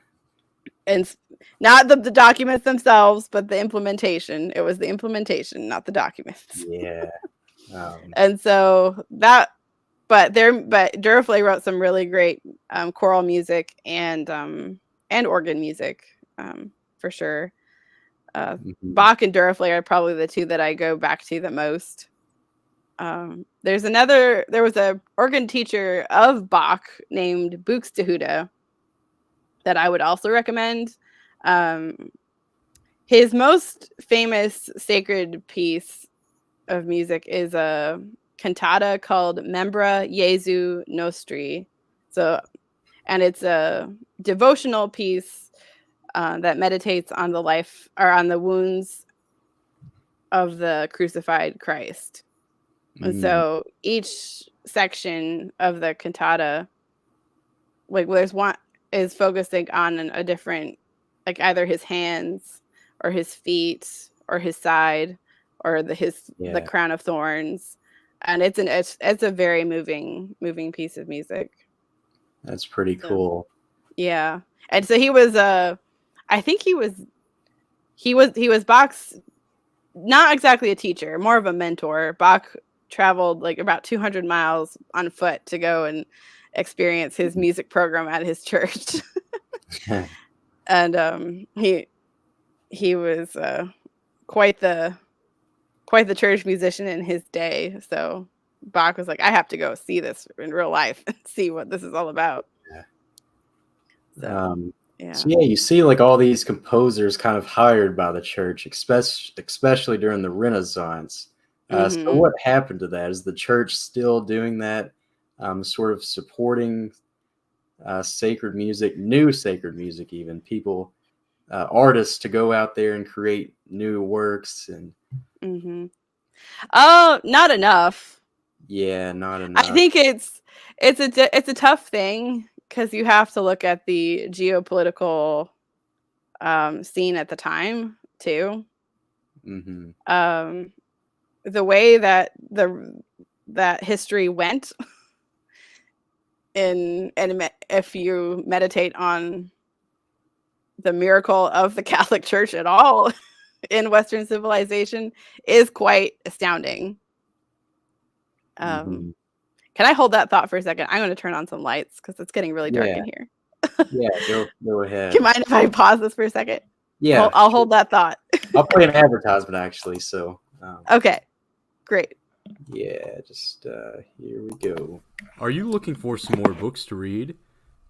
[SPEAKER 3] And not the documents themselves, but the implementation. It was the implementation, not the documents.
[SPEAKER 2] Yeah.
[SPEAKER 3] And so but Duruflé wrote some really great choral music and organ music for sure. Bach and Duruflé are probably the two that I go back to the most. There was a organ teacher of Bach named Buxtehude that I would also recommend. His most famous sacred piece of music is a cantata called Membra Jesu Nostri. And it's a devotional piece that meditates on the life or on the wounds of the crucified Christ. And so each section of the cantata, like there's one is focusing on a different, like either his hands or his feet or his side or the crown of thorns. And it's a very moving piece of music.
[SPEAKER 2] That's pretty cool.
[SPEAKER 3] Yeah. And so he was I think he was Bach's, not exactly a teacher, more of a mentor. Bach traveled like about 200 miles on foot to go and experience his music program at his church. And he was quite the church musician in his day. So Bach was like, I have to go see this in real life and see what this is all about.
[SPEAKER 2] So yeah, you see like all these composers kind of hired by the church, especially during the Renaissance. So what happened to that? Is the church still doing that, sort of supporting sacred music, new sacred music, even people, artists to go out there and create new works. And
[SPEAKER 3] oh, not enough.
[SPEAKER 2] Yeah, not enough.
[SPEAKER 3] I think it's a tough thing because you have to look at the geopolitical scene at the time too. The way that that history went, and if you meditate on the miracle of the Catholic Church at all in Western civilization, is quite astounding. Can I hold that thought for a second? I'm going to turn on some lights because it's getting really dark in here.
[SPEAKER 2] Yeah, go ahead.
[SPEAKER 3] Do you mind if I pause this for a second?
[SPEAKER 2] Yeah,
[SPEAKER 3] I'll hold that thought.
[SPEAKER 2] I'll play an advertisement actually. So
[SPEAKER 3] okay, great.
[SPEAKER 2] Yeah, just here we go.
[SPEAKER 4] Are you looking for some more books to read?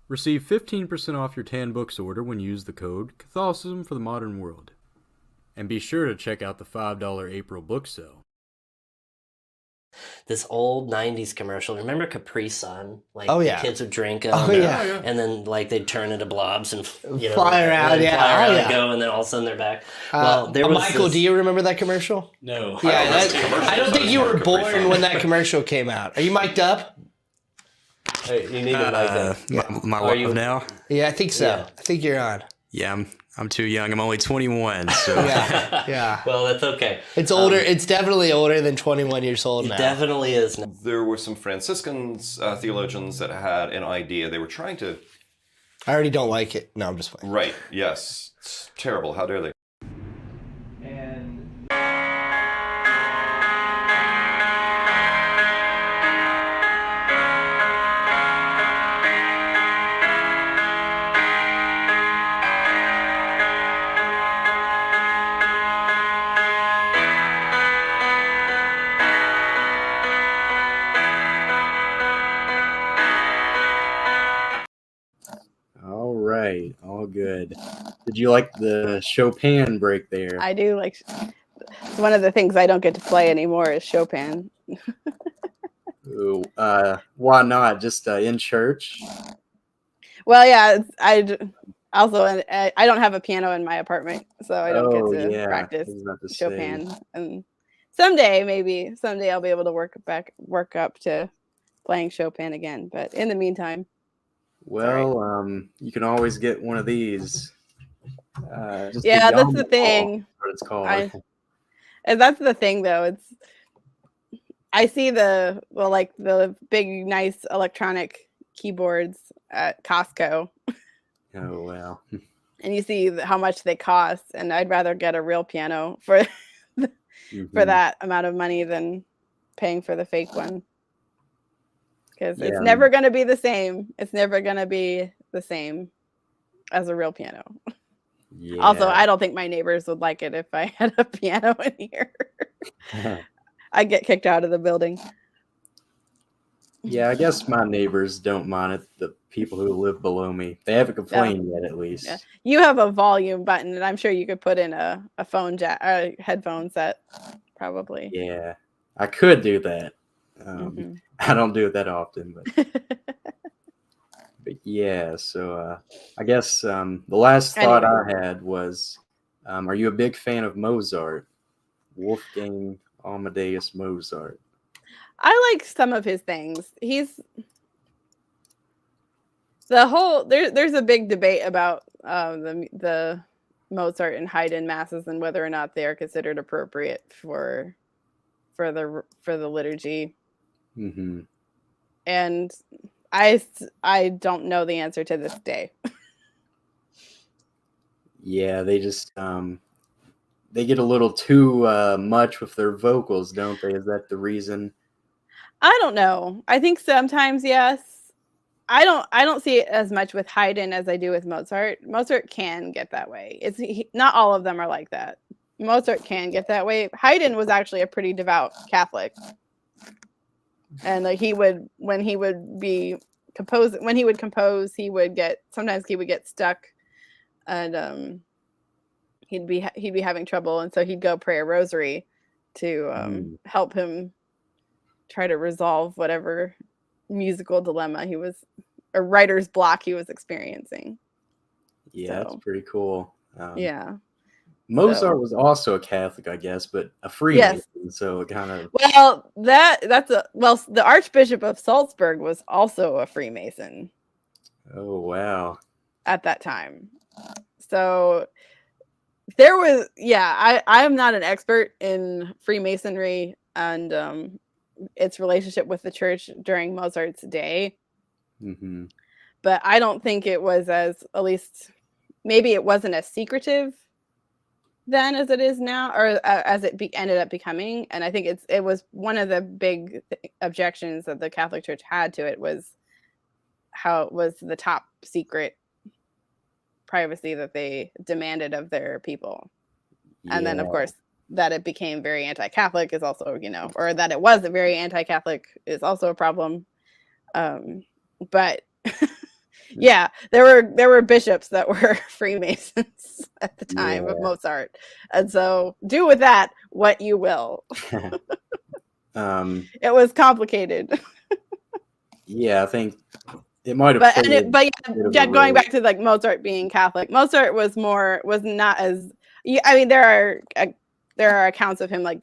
[SPEAKER 4] Receive 15% off your 10 books order when you use the code Catholicism for the Modern World. And be sure to check out the $5 April book sale.
[SPEAKER 5] This old 90s commercial. Remember Capri Sun? Like,
[SPEAKER 6] the
[SPEAKER 5] kids would drink them. And then, like, they'd turn into blobs and,
[SPEAKER 6] fly around,
[SPEAKER 5] and go, and then all of a sudden they're back. Well, there was
[SPEAKER 6] Michael, do you remember that commercial?
[SPEAKER 5] No.
[SPEAKER 6] Yeah, I don't think you were born when that commercial came out. Are you mic'd up?
[SPEAKER 5] Hey, you need to mic up.
[SPEAKER 7] My live now?
[SPEAKER 6] Yeah, I think so.
[SPEAKER 5] Yeah.
[SPEAKER 6] I think you're on.
[SPEAKER 7] Yeah, I'm too young. I'm only 21, so
[SPEAKER 6] yeah.
[SPEAKER 5] Well, that's okay.
[SPEAKER 6] It's older. It's definitely older than 21 years old now.
[SPEAKER 5] It definitely is.
[SPEAKER 8] There were some Franciscans, theologians that had an idea. They were trying to...
[SPEAKER 6] I already don't like it. No, I'm just playing.
[SPEAKER 8] Right, yes. It's terrible. How dare they?
[SPEAKER 2] All good. Did you like the Chopin break there?
[SPEAKER 3] I do like. It's one of the things I don't get to play anymore is Chopin.
[SPEAKER 2] Ooh, why not? Just in church?
[SPEAKER 3] Well, yeah. I don't have a piano in my apartment, so I don't get to practice Chopin. And someday I'll be able to work up to playing Chopin again. But in the meantime.
[SPEAKER 2] Well, you can always get one of these.
[SPEAKER 3] That's the thing.
[SPEAKER 2] What it's called.
[SPEAKER 3] And that's the thing, though. I see the big, nice electronic keyboards at Costco.
[SPEAKER 2] Oh wow!
[SPEAKER 3] And you see how much they cost, and I'd rather get a real piano for that amount of money than paying for the fake one. Because it's never going to be the same. It's never going to be the same as a real piano. Yeah. Also, I don't think my neighbors would like it if I had a piano in here. I'd get kicked out of the building.
[SPEAKER 2] Yeah, I guess my neighbors don't mind it. The people who live below me, they haven't complained yet, at least. Yeah.
[SPEAKER 3] You have a volume button, and I'm sure you could put in a phone jack, a headphone set, probably.
[SPEAKER 2] Yeah, I could do that. I don't do it that often, but yeah. So I guess the last thought I had was, are you a big fan of Mozart, Wolfgang Amadeus Mozart?
[SPEAKER 3] I like some of his things. He's there's a big debate about the Mozart and Haydn masses and whether or not they are considered appropriate for the liturgy. And I don't know the answer to this day.
[SPEAKER 2] Yeah, they just they get a little too much with their vocals, don't they? Is that the reason?
[SPEAKER 3] I don't know. I think sometimes yes. I don't see it as much with Haydn as I do with Mozart. Mozart can get that way. Not all of them are like that. Mozart can get that way. Haydn was actually a pretty devout Catholic. And like when he would compose, he would get stuck, and he'd be having trouble, and so he'd go pray a rosary to help him try to resolve whatever musical dilemma he was a writer's block he was experiencing.
[SPEAKER 2] Yeah, that's
[SPEAKER 3] So,
[SPEAKER 2] pretty cool.
[SPEAKER 3] yeah.
[SPEAKER 2] Mozart
[SPEAKER 3] So,
[SPEAKER 2] was also a Catholic, I guess, but a Freemason.
[SPEAKER 3] yes.
[SPEAKER 2] So it kind of.
[SPEAKER 3] Well, the Archbishop of Salzburg was also a Freemason
[SPEAKER 2] Oh wow.
[SPEAKER 3] at that time. So there was, I am not an expert in Freemasonry and its relationship with the church during Mozart's day,
[SPEAKER 2] Mm-hmm.
[SPEAKER 3] but I don't think it was at least maybe it wasn't as secretive then as it is now, or as it ended up becoming. And I think it was one of the big objections that the Catholic Church had to it was how it was the top secret privacy that they demanded of their people. And then, of course, that it became very anti-Catholic is also, or that it was very anti-Catholic is also a problem. But yeah, there were bishops that were Freemasons at the time of Mozart, and so do with that what you will. It was complicated.
[SPEAKER 2] Yeah, I think it might have.
[SPEAKER 3] But going back to like Mozart being Catholic, Mozart was not as. I mean, there are accounts of him like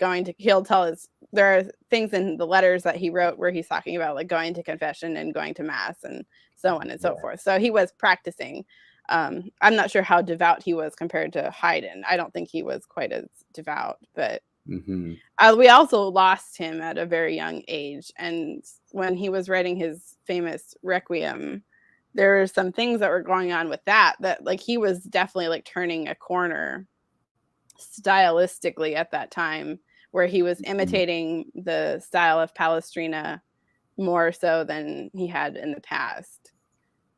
[SPEAKER 3] there are things in the letters that he wrote where he's talking about like going to confession and going to mass and so on and so forth. So he was practicing. I'm not sure how devout he was compared to Haydn. I don't think he was quite as devout, but we also lost him at a very young age. And when he was writing his famous Requiem, there were some things that were going on with that like he was definitely like turning a corner stylistically at that time, where he was imitating the style of Palestrina more so than he had in the past.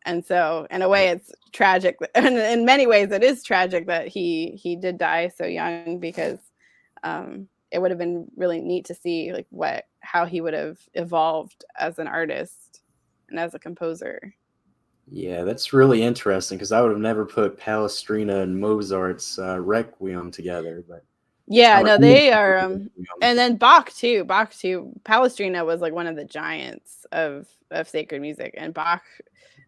[SPEAKER 3] And so in a way it's tragic, and in many ways it is tragic that he did die so young, because it would have been really neat to see like how he would have evolved as an artist and as a composer.
[SPEAKER 2] Yeah, that's really interesting, because I would have never put Palestrina and Mozart's Requiem together. But
[SPEAKER 3] they are. And then Bach too. Palestrina was like one of the giants of sacred music, and Bach,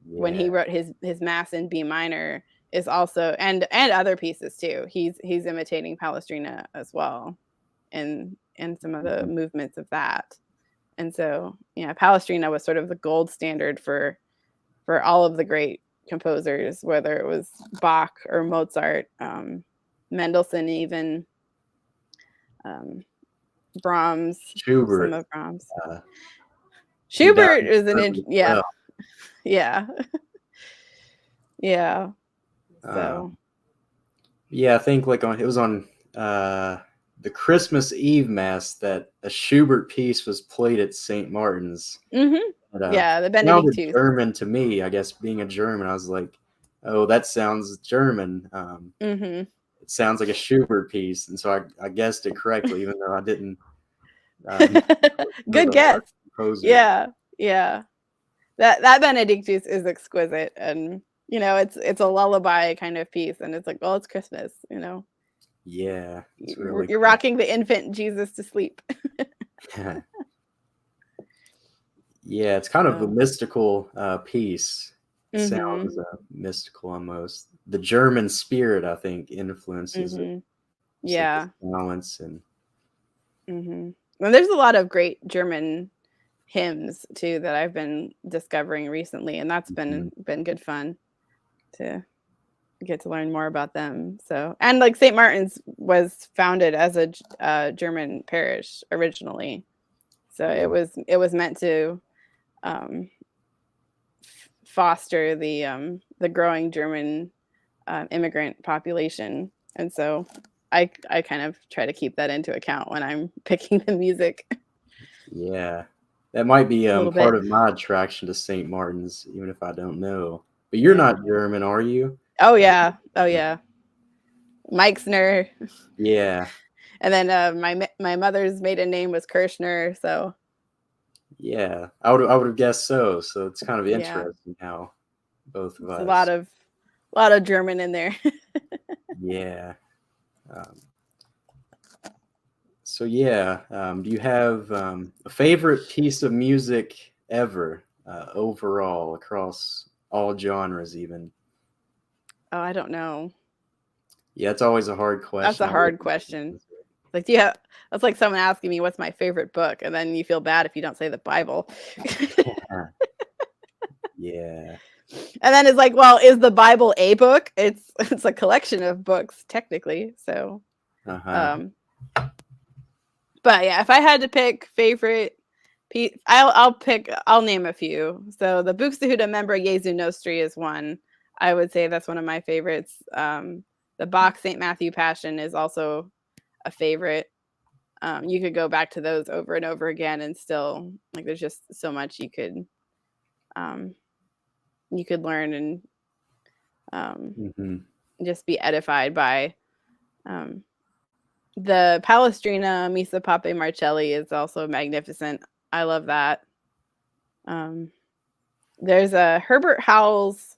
[SPEAKER 3] when he wrote his Mass in B minor, is also and other pieces too. He's imitating Palestrina as well, in some of the movements of that. And so Palestrina was sort of the gold standard for all of the great composers, whether it was Bach or Mozart, Mendelssohn, even Brahms,
[SPEAKER 2] Schubert.
[SPEAKER 3] some of Brahms. Schubert is yeah. So
[SPEAKER 2] I think like it was on the Christmas Eve Mass that a Schubert piece was played at St. Martin's.
[SPEAKER 3] The Benedictus.
[SPEAKER 2] German to me, I guess, being a German, I was like, oh, that sounds German. It sounds like a Schubert piece, and so I guessed it correctly, even though I didn't.
[SPEAKER 3] Good guess. Yeah. That Benedictus is exquisite, and it's a lullaby kind of piece, and it's like, well, it's Christmas,
[SPEAKER 2] Yeah, it's really
[SPEAKER 3] you're
[SPEAKER 2] cool.
[SPEAKER 3] rocking the infant Jesus to sleep.
[SPEAKER 2] Yeah, it's kind of a mystical piece. It sounds mystical almost. The German spirit, I think, influences it.
[SPEAKER 3] Yeah.
[SPEAKER 2] Balance and.
[SPEAKER 3] Well, there's a lot of great German hymns too that I've been discovering recently, and that's been good fun to get to learn more about them. So, and like St. Martin's was founded as a German parish originally, so it was meant to foster the growing German immigrant population, and so I kind of try to keep that into account when I'm picking the music.
[SPEAKER 2] Yeah, that might be part of my attraction to St. Martin's, even if I don't know. But you're not German, are you?
[SPEAKER 3] Oh yeah. Meixner.
[SPEAKER 2] Yeah.
[SPEAKER 3] And then my mother's maiden name was Kirschner, so.
[SPEAKER 2] Yeah, I would have guessed so. So it's kind of interesting how both of us.
[SPEAKER 3] A lot of German in there.
[SPEAKER 2] Yeah. So do you have a favorite piece of music ever overall across all genres, even?
[SPEAKER 3] Oh, I don't know.
[SPEAKER 2] Yeah, it's always a hard question.
[SPEAKER 3] That's a hard question. Like, yeah, that's like someone asking me what's my favorite book, and then you feel bad if you don't say the Bible.
[SPEAKER 2] Yeah.
[SPEAKER 3] And then it's like, well, is the Bible a book? It's a collection of books, technically. So,
[SPEAKER 2] Uh-huh.
[SPEAKER 3] but yeah, if I had to pick favorite, I'll name a few. So the Buxtehude Member Jesu Nostri is one. I would say that's one of my favorites. The Bach St. Matthew Passion is also a favorite. You could go back to those over and over again, and still, like, there's just so much you could learn and just be edified by. The Palestrina Misa Pape Marcelli is also magnificent. I love that. There's a Herbert Howells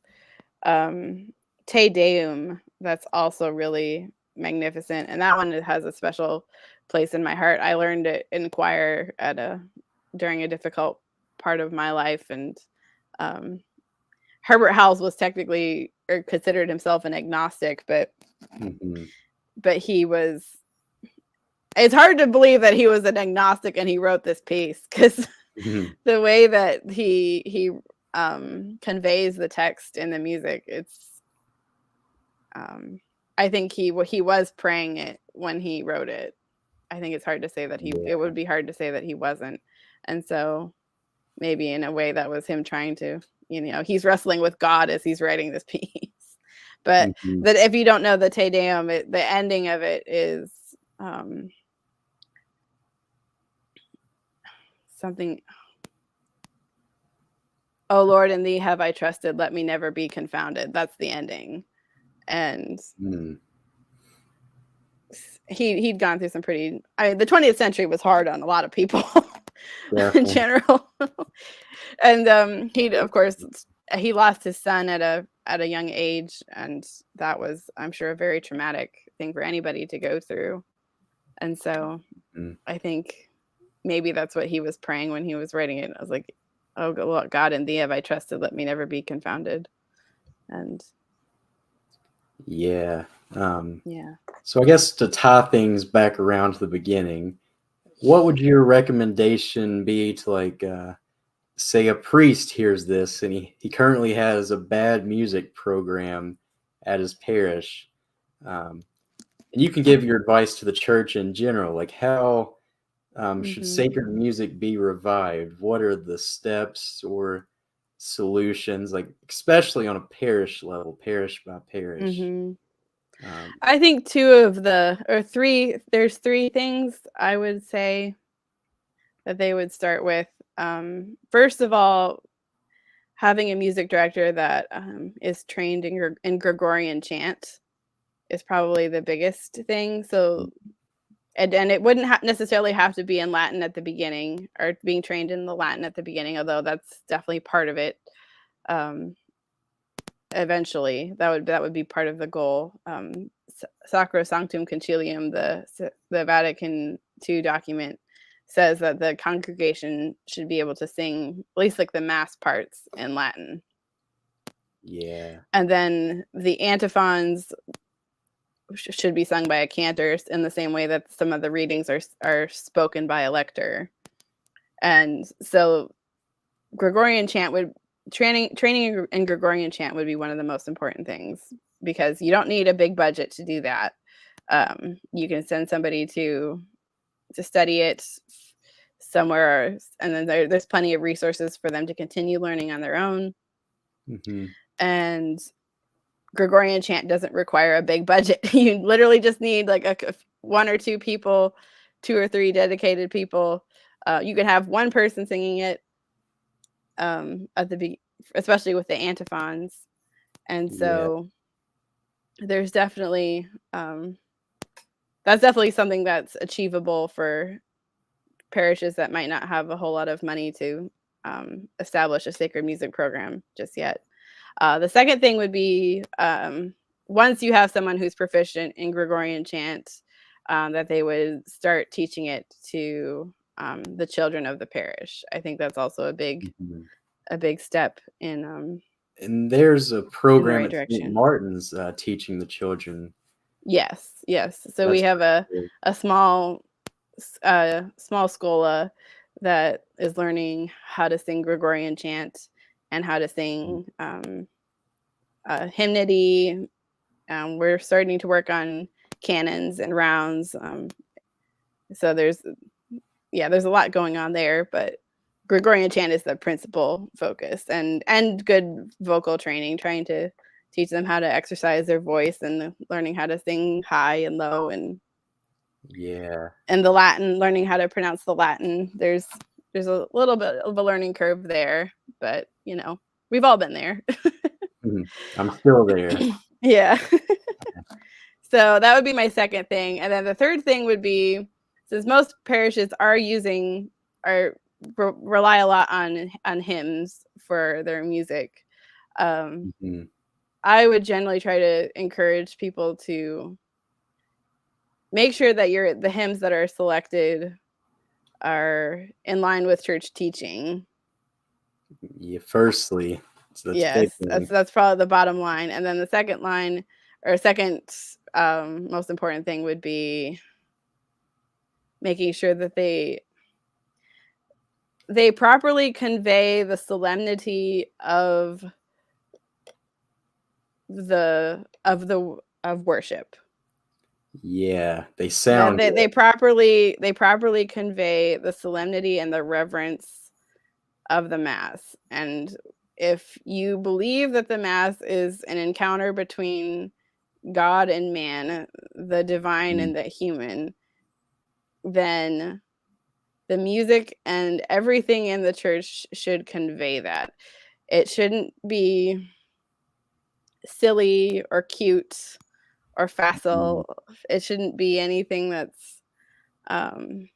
[SPEAKER 3] Te Deum that's also really magnificent, and that one has a special place in my heart. I learned it in choir during a difficult part of my life, and Herbert Howells was technically, or considered himself, an agnostic, but he was. It's hard to believe that he was an agnostic and he wrote this piece, because the way that he conveys the text in the music, it's I think he was praying it when he wrote it. I think it's hard to say that it would be hard to say that he wasn't. And so maybe in a way that was him trying to, he's wrestling with God as he's writing this piece. But that, if you don't know the Te Deum, the ending of it is something. Oh Lord, in thee have I trusted, let me never be confounded. That's the ending. And he'd gone through some pretty, the 20th century was hard on a lot of people in general. And he lost his son at a young age, and that was, I'm sure, a very traumatic thing for anybody to go through. And so I think maybe that's what he was praying when he was writing it. I was like, oh God, in thee have I trusted, let me never be confounded. And
[SPEAKER 2] so I guess to tie things back around to the beginning, what would your recommendation be to, say a priest hears this and he currently has a bad music program at his parish, and you can give your advice to the church in general, like how should sacred music be revived? What are the steps or solutions, like especially on a parish level, parish by parish?
[SPEAKER 3] I think there's three things I would say that they would start with. First of all, having a music director that is trained in Gregorian chant is probably the biggest thing. So, and it wouldn't necessarily have to be in Latin at the beginning, or being trained in the Latin at the beginning, although that's definitely part of it. Eventually, that would be part of the goal. Sacro Sanctum Concilium, the Vatican II document, says that the congregation should be able to sing at least like the mass parts in Latin.
[SPEAKER 2] Yeah.
[SPEAKER 3] And then the antiphons should be sung by a cantor in the same way that some of the readings are spoken by a lector. And so Gregorian chant training in Gregorian chant would be one of the most important things, because you don't need a big budget to do that. You can send somebody to study it somewhere, and then there's plenty of resources for them to continue learning on their own. And Gregorian chant doesn't require a big budget. You literally just need like one or two people, 2 or 3 dedicated people. You can have one person singing it especially with the antiphons. And so there's definitely that's definitely something that's achievable for parishes that might not have a whole lot of money to establish a sacred music program just yet. The second thing would be, once you have someone who's proficient in Gregorian chant, that they would start teaching it to the children of the parish. I think that's also a big a big step in
[SPEAKER 2] And there's a
[SPEAKER 3] in the
[SPEAKER 2] program
[SPEAKER 3] right
[SPEAKER 2] at St.
[SPEAKER 3] direction.
[SPEAKER 2] Martin's teaching the children.
[SPEAKER 3] Yes. So we
[SPEAKER 2] That's
[SPEAKER 3] have a
[SPEAKER 2] pretty
[SPEAKER 3] small small schola that is learning how to sing Gregorian chant and how to
[SPEAKER 2] cool.
[SPEAKER 3] sing hymnody. We're starting to work on canons and rounds. So there's a lot going on there, but Gregorian chant is the principal focus, and good vocal training, trying to teach them how to exercise their voice and learning how to sing high and low, and
[SPEAKER 2] Yeah.
[SPEAKER 3] the Latin, learning how to pronounce the Latin. There's a little bit of a learning curve there, but we've all been there.
[SPEAKER 2] I'm still there.
[SPEAKER 3] Yeah. So that would be my second thing. And then the third thing would be, since most parishes rely a lot on hymns for their music,
[SPEAKER 2] Mhm.
[SPEAKER 3] I would generally try to encourage people to make sure that the hymns that are selected are in line with church teaching.
[SPEAKER 2] Yeah, firstly, so that's a big
[SPEAKER 3] Yes,
[SPEAKER 2] thing.
[SPEAKER 3] that's probably the bottom line. And then the second most important thing would be making sure that they properly convey the solemnity of worship.
[SPEAKER 2] Yeah, they
[SPEAKER 3] That
[SPEAKER 2] sound good.
[SPEAKER 3] they properly convey the solemnity and the reverence of the Mass. And if you believe that the Mass is an encounter between God and man, the divine
[SPEAKER 2] Mm,
[SPEAKER 3] and the human, then the music and everything in the church should convey that. It shouldn't be silly or cute or
[SPEAKER 2] mm.
[SPEAKER 3] facile. It shouldn't be anything that's um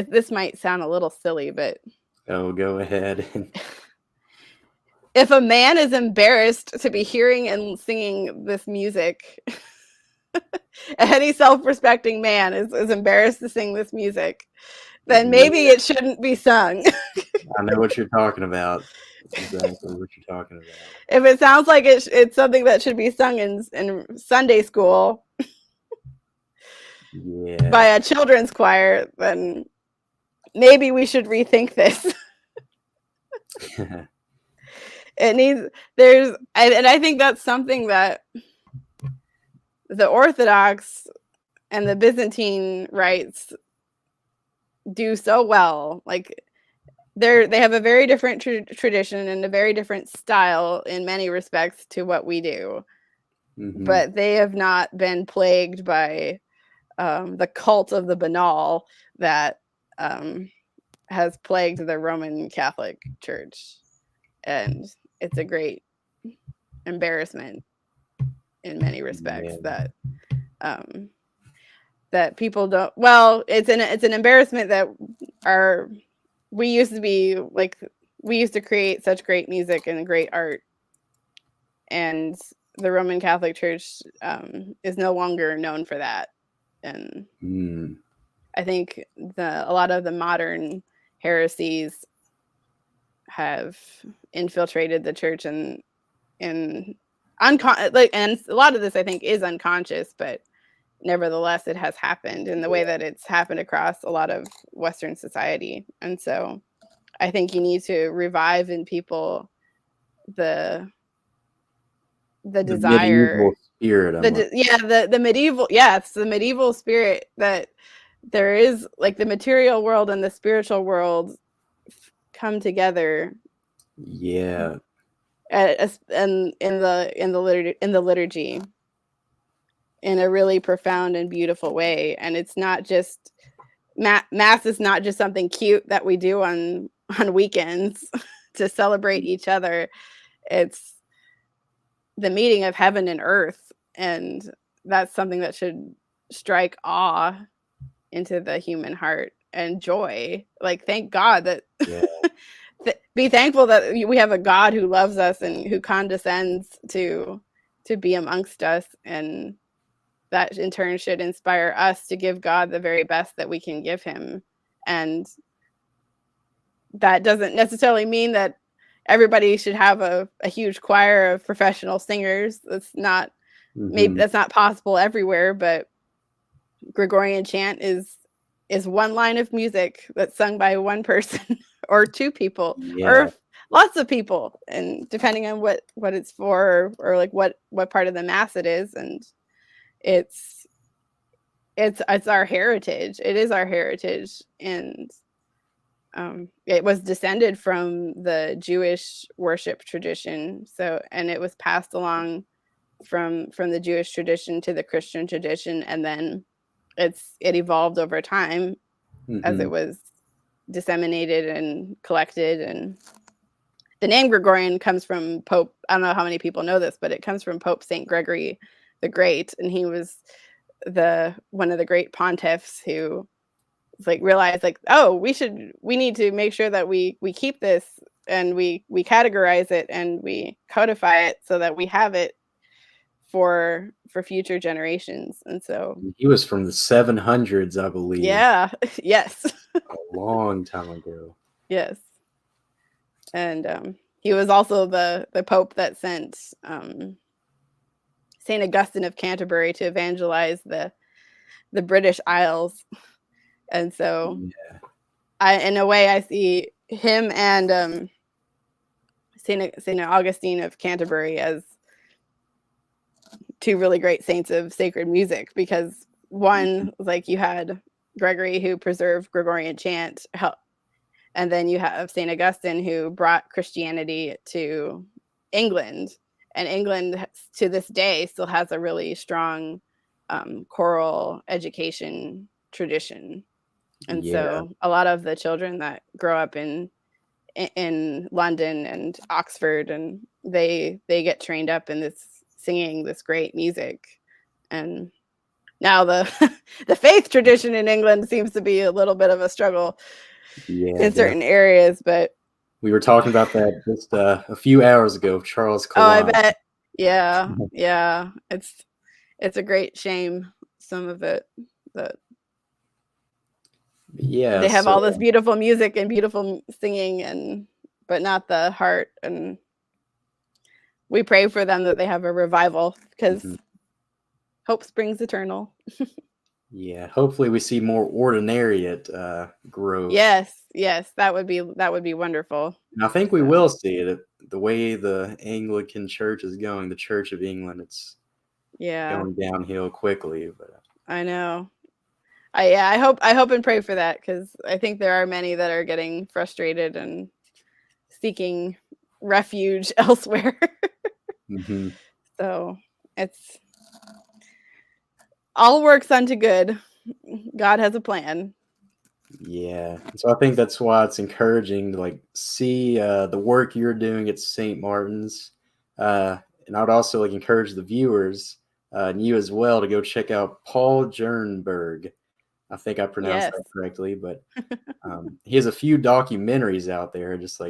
[SPEAKER 3] this might sound a little silly, but
[SPEAKER 2] Oh, go ahead.
[SPEAKER 3] if a man is embarrassed to be hearing and singing this music, any self-respecting man is embarrassed to sing this music, then maybe
[SPEAKER 2] Yeah,
[SPEAKER 3] it shouldn't be sung.
[SPEAKER 2] I know what you're talking about. That's exactly what you're talking about.
[SPEAKER 3] If it sounds like it's something that should be sung in Sunday school by
[SPEAKER 2] Yeah.
[SPEAKER 3] a children's choir, then maybe we should rethink this. It needs and I think that's something that the Orthodox and the Byzantine rites do so well. Like they have a very different tradition and a very different style in many respects to what we do,
[SPEAKER 2] Mhm.
[SPEAKER 3] but they have not been plagued by the cult of the banal that has plagued the Roman Catholic Church, and it's a great embarrassment in many respects
[SPEAKER 2] Yeah.
[SPEAKER 3] that people don't. Well, it's an embarrassment that we used to create such great music and great art, and the Roman Catholic Church is no longer known for that. And
[SPEAKER 2] Mm.
[SPEAKER 3] I think a lot of the modern heresies have infiltrated the church, and and and a lot of this I think is unconscious, but nevertheless it has happened in the way that it's happened across a lot of Western society. And so I think you need to revive in people the
[SPEAKER 2] The
[SPEAKER 3] desire,
[SPEAKER 2] medieval spirit, I'm like,
[SPEAKER 3] the medieval, it's the medieval spirit that there is, like the material world and the spiritual world come together
[SPEAKER 2] yeah.
[SPEAKER 3] and in the liturgy in a really profound and beautiful way. And it's not just mass is not just something cute that we do on weekends to celebrate each other. It's the meeting of heaven and earth, and that's something that should strike awe into the human heart, and joy. Like, thank God that
[SPEAKER 2] Yeah.
[SPEAKER 3] be thankful that we have a God who loves us and who condescends to be amongst us, and that in turn should inspire us to give God the very best that we can give him. And that doesn't necessarily mean that everybody should have a huge choir of professional singers. That's not maybe that's not possible everywhere, but Gregorian chant is one line of music that's sung by one person or two people or lots of people, and depending on what it's for, or like what part of the mass it is. And it's our heritage. It is our heritage. And it was descended from the Jewish worship tradition. So, and it was passed along from the Jewish tradition to the Christian tradition, and then it evolved over time as it was disseminated and collected. And the name Gregorian comes from Pope, I don't know how many people know this, but it comes from Pope St. Gregory the Great, and he was one of the great pontiffs who like realized like, oh, we need to make sure that we keep this, and we categorize it and we codify it so that we have it for future generations. And so
[SPEAKER 2] he was from the 700s, I believe.
[SPEAKER 3] Yeah. Yes.
[SPEAKER 2] A long time ago.
[SPEAKER 3] Yes. And he was also the Pope that sent St. Augustine of Canterbury to evangelize the British Isles. And so in a way I see him and St. Augustine of Canterbury as two really great saints of sacred music, because one, like, you had Gregory who preserved Gregorian chant, and then you have St. Augustine who brought Christianity to England, and England to this day still has a really strong choral education tradition. And so a lot of the children that grow up in London and Oxford, and they get trained up in this singing this great music. And now the faith tradition in England seems to be a little bit of a struggle in certain areas, but
[SPEAKER 2] we were talking about that just a few hours ago, Charles Kalon.
[SPEAKER 3] Oh, I bet. Yeah. It's a great shame, some of it, that they have all this beautiful music and beautiful singing, but not the heart. And we pray for them that they have a revival, because hope springs eternal.
[SPEAKER 2] Yeah, hopefully we see more ordinariate growth.
[SPEAKER 3] Yes, that would be wonderful.
[SPEAKER 2] And I think we will see it. The way the Anglican Church is going, the Church of England, it's going downhill quickly. But
[SPEAKER 3] I know. I hope and pray for that, because I think there are many that are getting frustrated and seeking refuge elsewhere. So it's all works unto good. God has a plan.
[SPEAKER 2] Yeah, so I think that's why it's encouraging to see the work you're doing at St. Martin's, and I would also encourage the viewers and you as well to go check out Paul Jernberg. I think I pronounced that correctly, but he has a few documentaries out there, just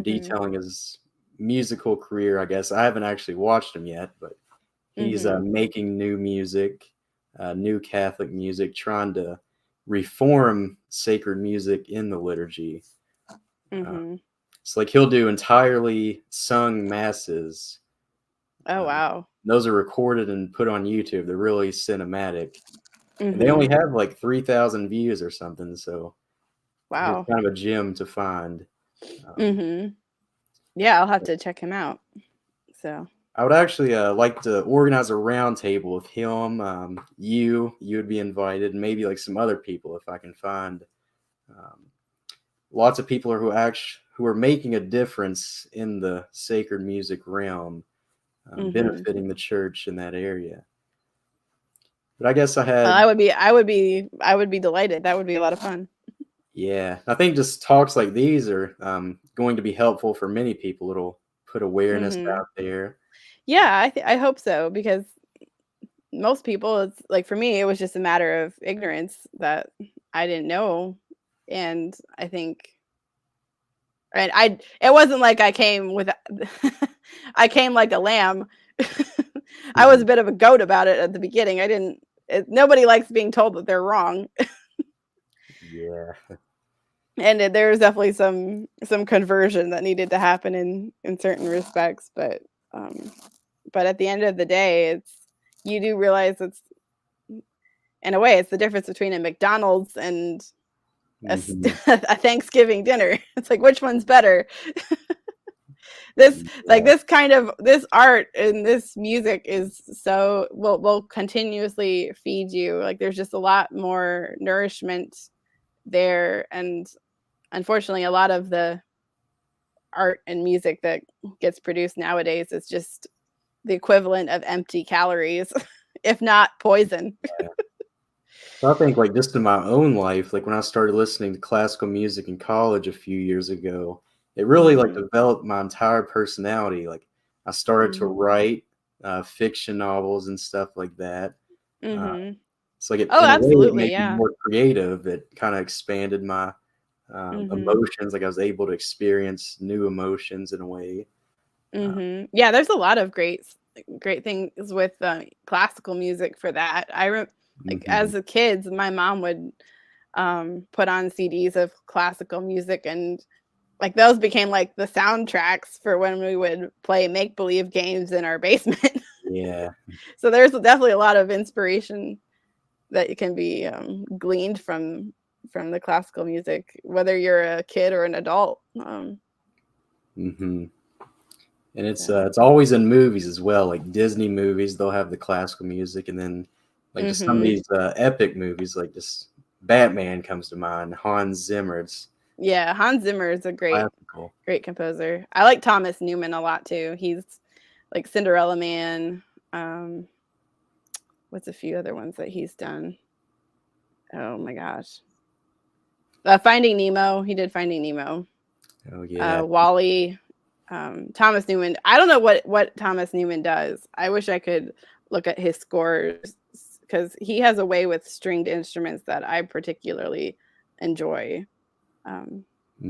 [SPEAKER 2] detailing his musical career. I guess I haven't actually watched him yet, but he's making new music, new Catholic music, trying to reform sacred music in the liturgy. So he'll do entirely sung masses.
[SPEAKER 3] Oh, wow.
[SPEAKER 2] Those are recorded and put on YouTube. They're really cinematic. And they only have 3,000 views or something. So
[SPEAKER 3] wow,
[SPEAKER 2] it's kind of a gem to find.
[SPEAKER 3] Yeah, I'll have to check him out. So
[SPEAKER 2] I would actually like to organize a round table with him. You would be invited, and maybe some other people if I can find lots of people who are making a difference in the sacred music realm, benefiting the church in that area. But I guess I would be delighted. That would be a lot of fun.
[SPEAKER 3] Yeah,
[SPEAKER 2] I think just talks like these are going to be helpful for many people. It'll put awareness out there.
[SPEAKER 3] Yeah, I hope so, because most people, it's for me, it was just a matter of ignorance that I didn't know. And I think, it wasn't like I came with, I came like a lamb. I was a bit of a goat about it at the beginning. Nobody likes being told that they're wrong.
[SPEAKER 2] Yeah.
[SPEAKER 3] and there was definitely some conversion that needed to happen in certain respects, but at the end of the day, you do realize it's, in a way, it's the difference between a McDonald's and
[SPEAKER 2] Mhm.
[SPEAKER 3] a Thanksgiving dinner. It's like, which one's better? This like
[SPEAKER 2] Yeah.
[SPEAKER 3] this art and this music is so will continuously feed you. Like there's just a lot more nourishment there, and unfortunately a lot of the art and music that gets produced nowadays is just the equivalent of empty calories, if not poison.
[SPEAKER 2] So I think like just in my own life, like when I started listening to classical music in college a few years ago, it really like developed my entire personality. Like I started to write fiction novels and stuff like that. So like
[SPEAKER 3] Oh,
[SPEAKER 2] in a way, it
[SPEAKER 3] absolutely,
[SPEAKER 2] made me
[SPEAKER 3] yeah.
[SPEAKER 2] more creative. It kind of expanded my emotions. Like I was able to experience new emotions in a way.
[SPEAKER 3] Yeah, there's a lot of great things with classical music for that. Like
[SPEAKER 2] Mhm.
[SPEAKER 3] as a kids, my mom would put on CDs of classical music, and like those became like the soundtracks for when we would play make believe games in our basement.
[SPEAKER 2] Yeah.
[SPEAKER 3] So there's definitely a lot of inspiration that can be gleaned from the classical music, whether you're a kid or an adult.
[SPEAKER 2] hmm And
[SPEAKER 3] So.
[SPEAKER 2] it's always in movies as well, like Disney movies. They'll have the classical music, and then like just some of these epic movies, like just Batman comes to mind. Hans Zimmer, it's
[SPEAKER 3] Yeah, Hans Zimmer is a
[SPEAKER 2] classical.
[SPEAKER 3] great composer. I like Thomas Newman a lot too. He's like Cinderella Man. Um, what's a few other ones that he's done? Oh my gosh. Finding Nemo. He did Finding Nemo.
[SPEAKER 2] Oh yeah,
[SPEAKER 3] Wally. Thomas Newman. I don't know what Thomas Newman does. I wish I could look at his scores because he has a way with stringed instruments that I particularly enjoy.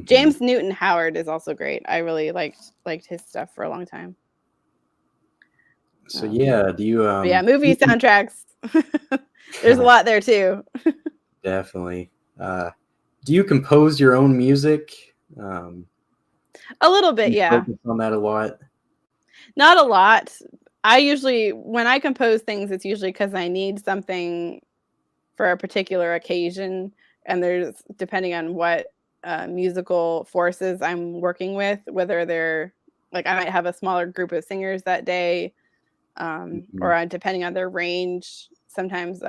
[SPEAKER 3] James Newton Howard is also great. I really liked his stuff for a long time.
[SPEAKER 2] So yeah, do you
[SPEAKER 3] But yeah, movie soundtracks. There's a lot there too.
[SPEAKER 2] definitely. Do you compose your own music?
[SPEAKER 3] A little bit,
[SPEAKER 2] You
[SPEAKER 3] yeah.
[SPEAKER 2] focus on that a lot.
[SPEAKER 3] Not a lot. I usually, when I compose things, it's usually because I need something for a particular occasion, and there's depending on what musical forces I'm working with, whether they're like I might have a smaller group of singers that day, or depending on their range. Sometimes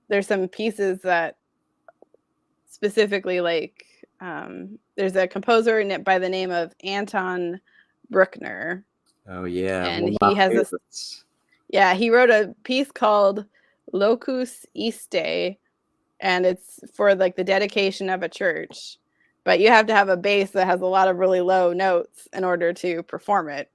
[SPEAKER 3] there's some pieces that specifically like there's a composer by the name of Anton Bruckner,
[SPEAKER 2] Oh yeah, one
[SPEAKER 3] and
[SPEAKER 2] of
[SPEAKER 3] he
[SPEAKER 2] my
[SPEAKER 3] has
[SPEAKER 2] favorites.
[SPEAKER 3] he wrote a piece called Locus Iste, and it's for like the dedication of a church, but you have to have a bass that has a lot of really low notes in order to perform it.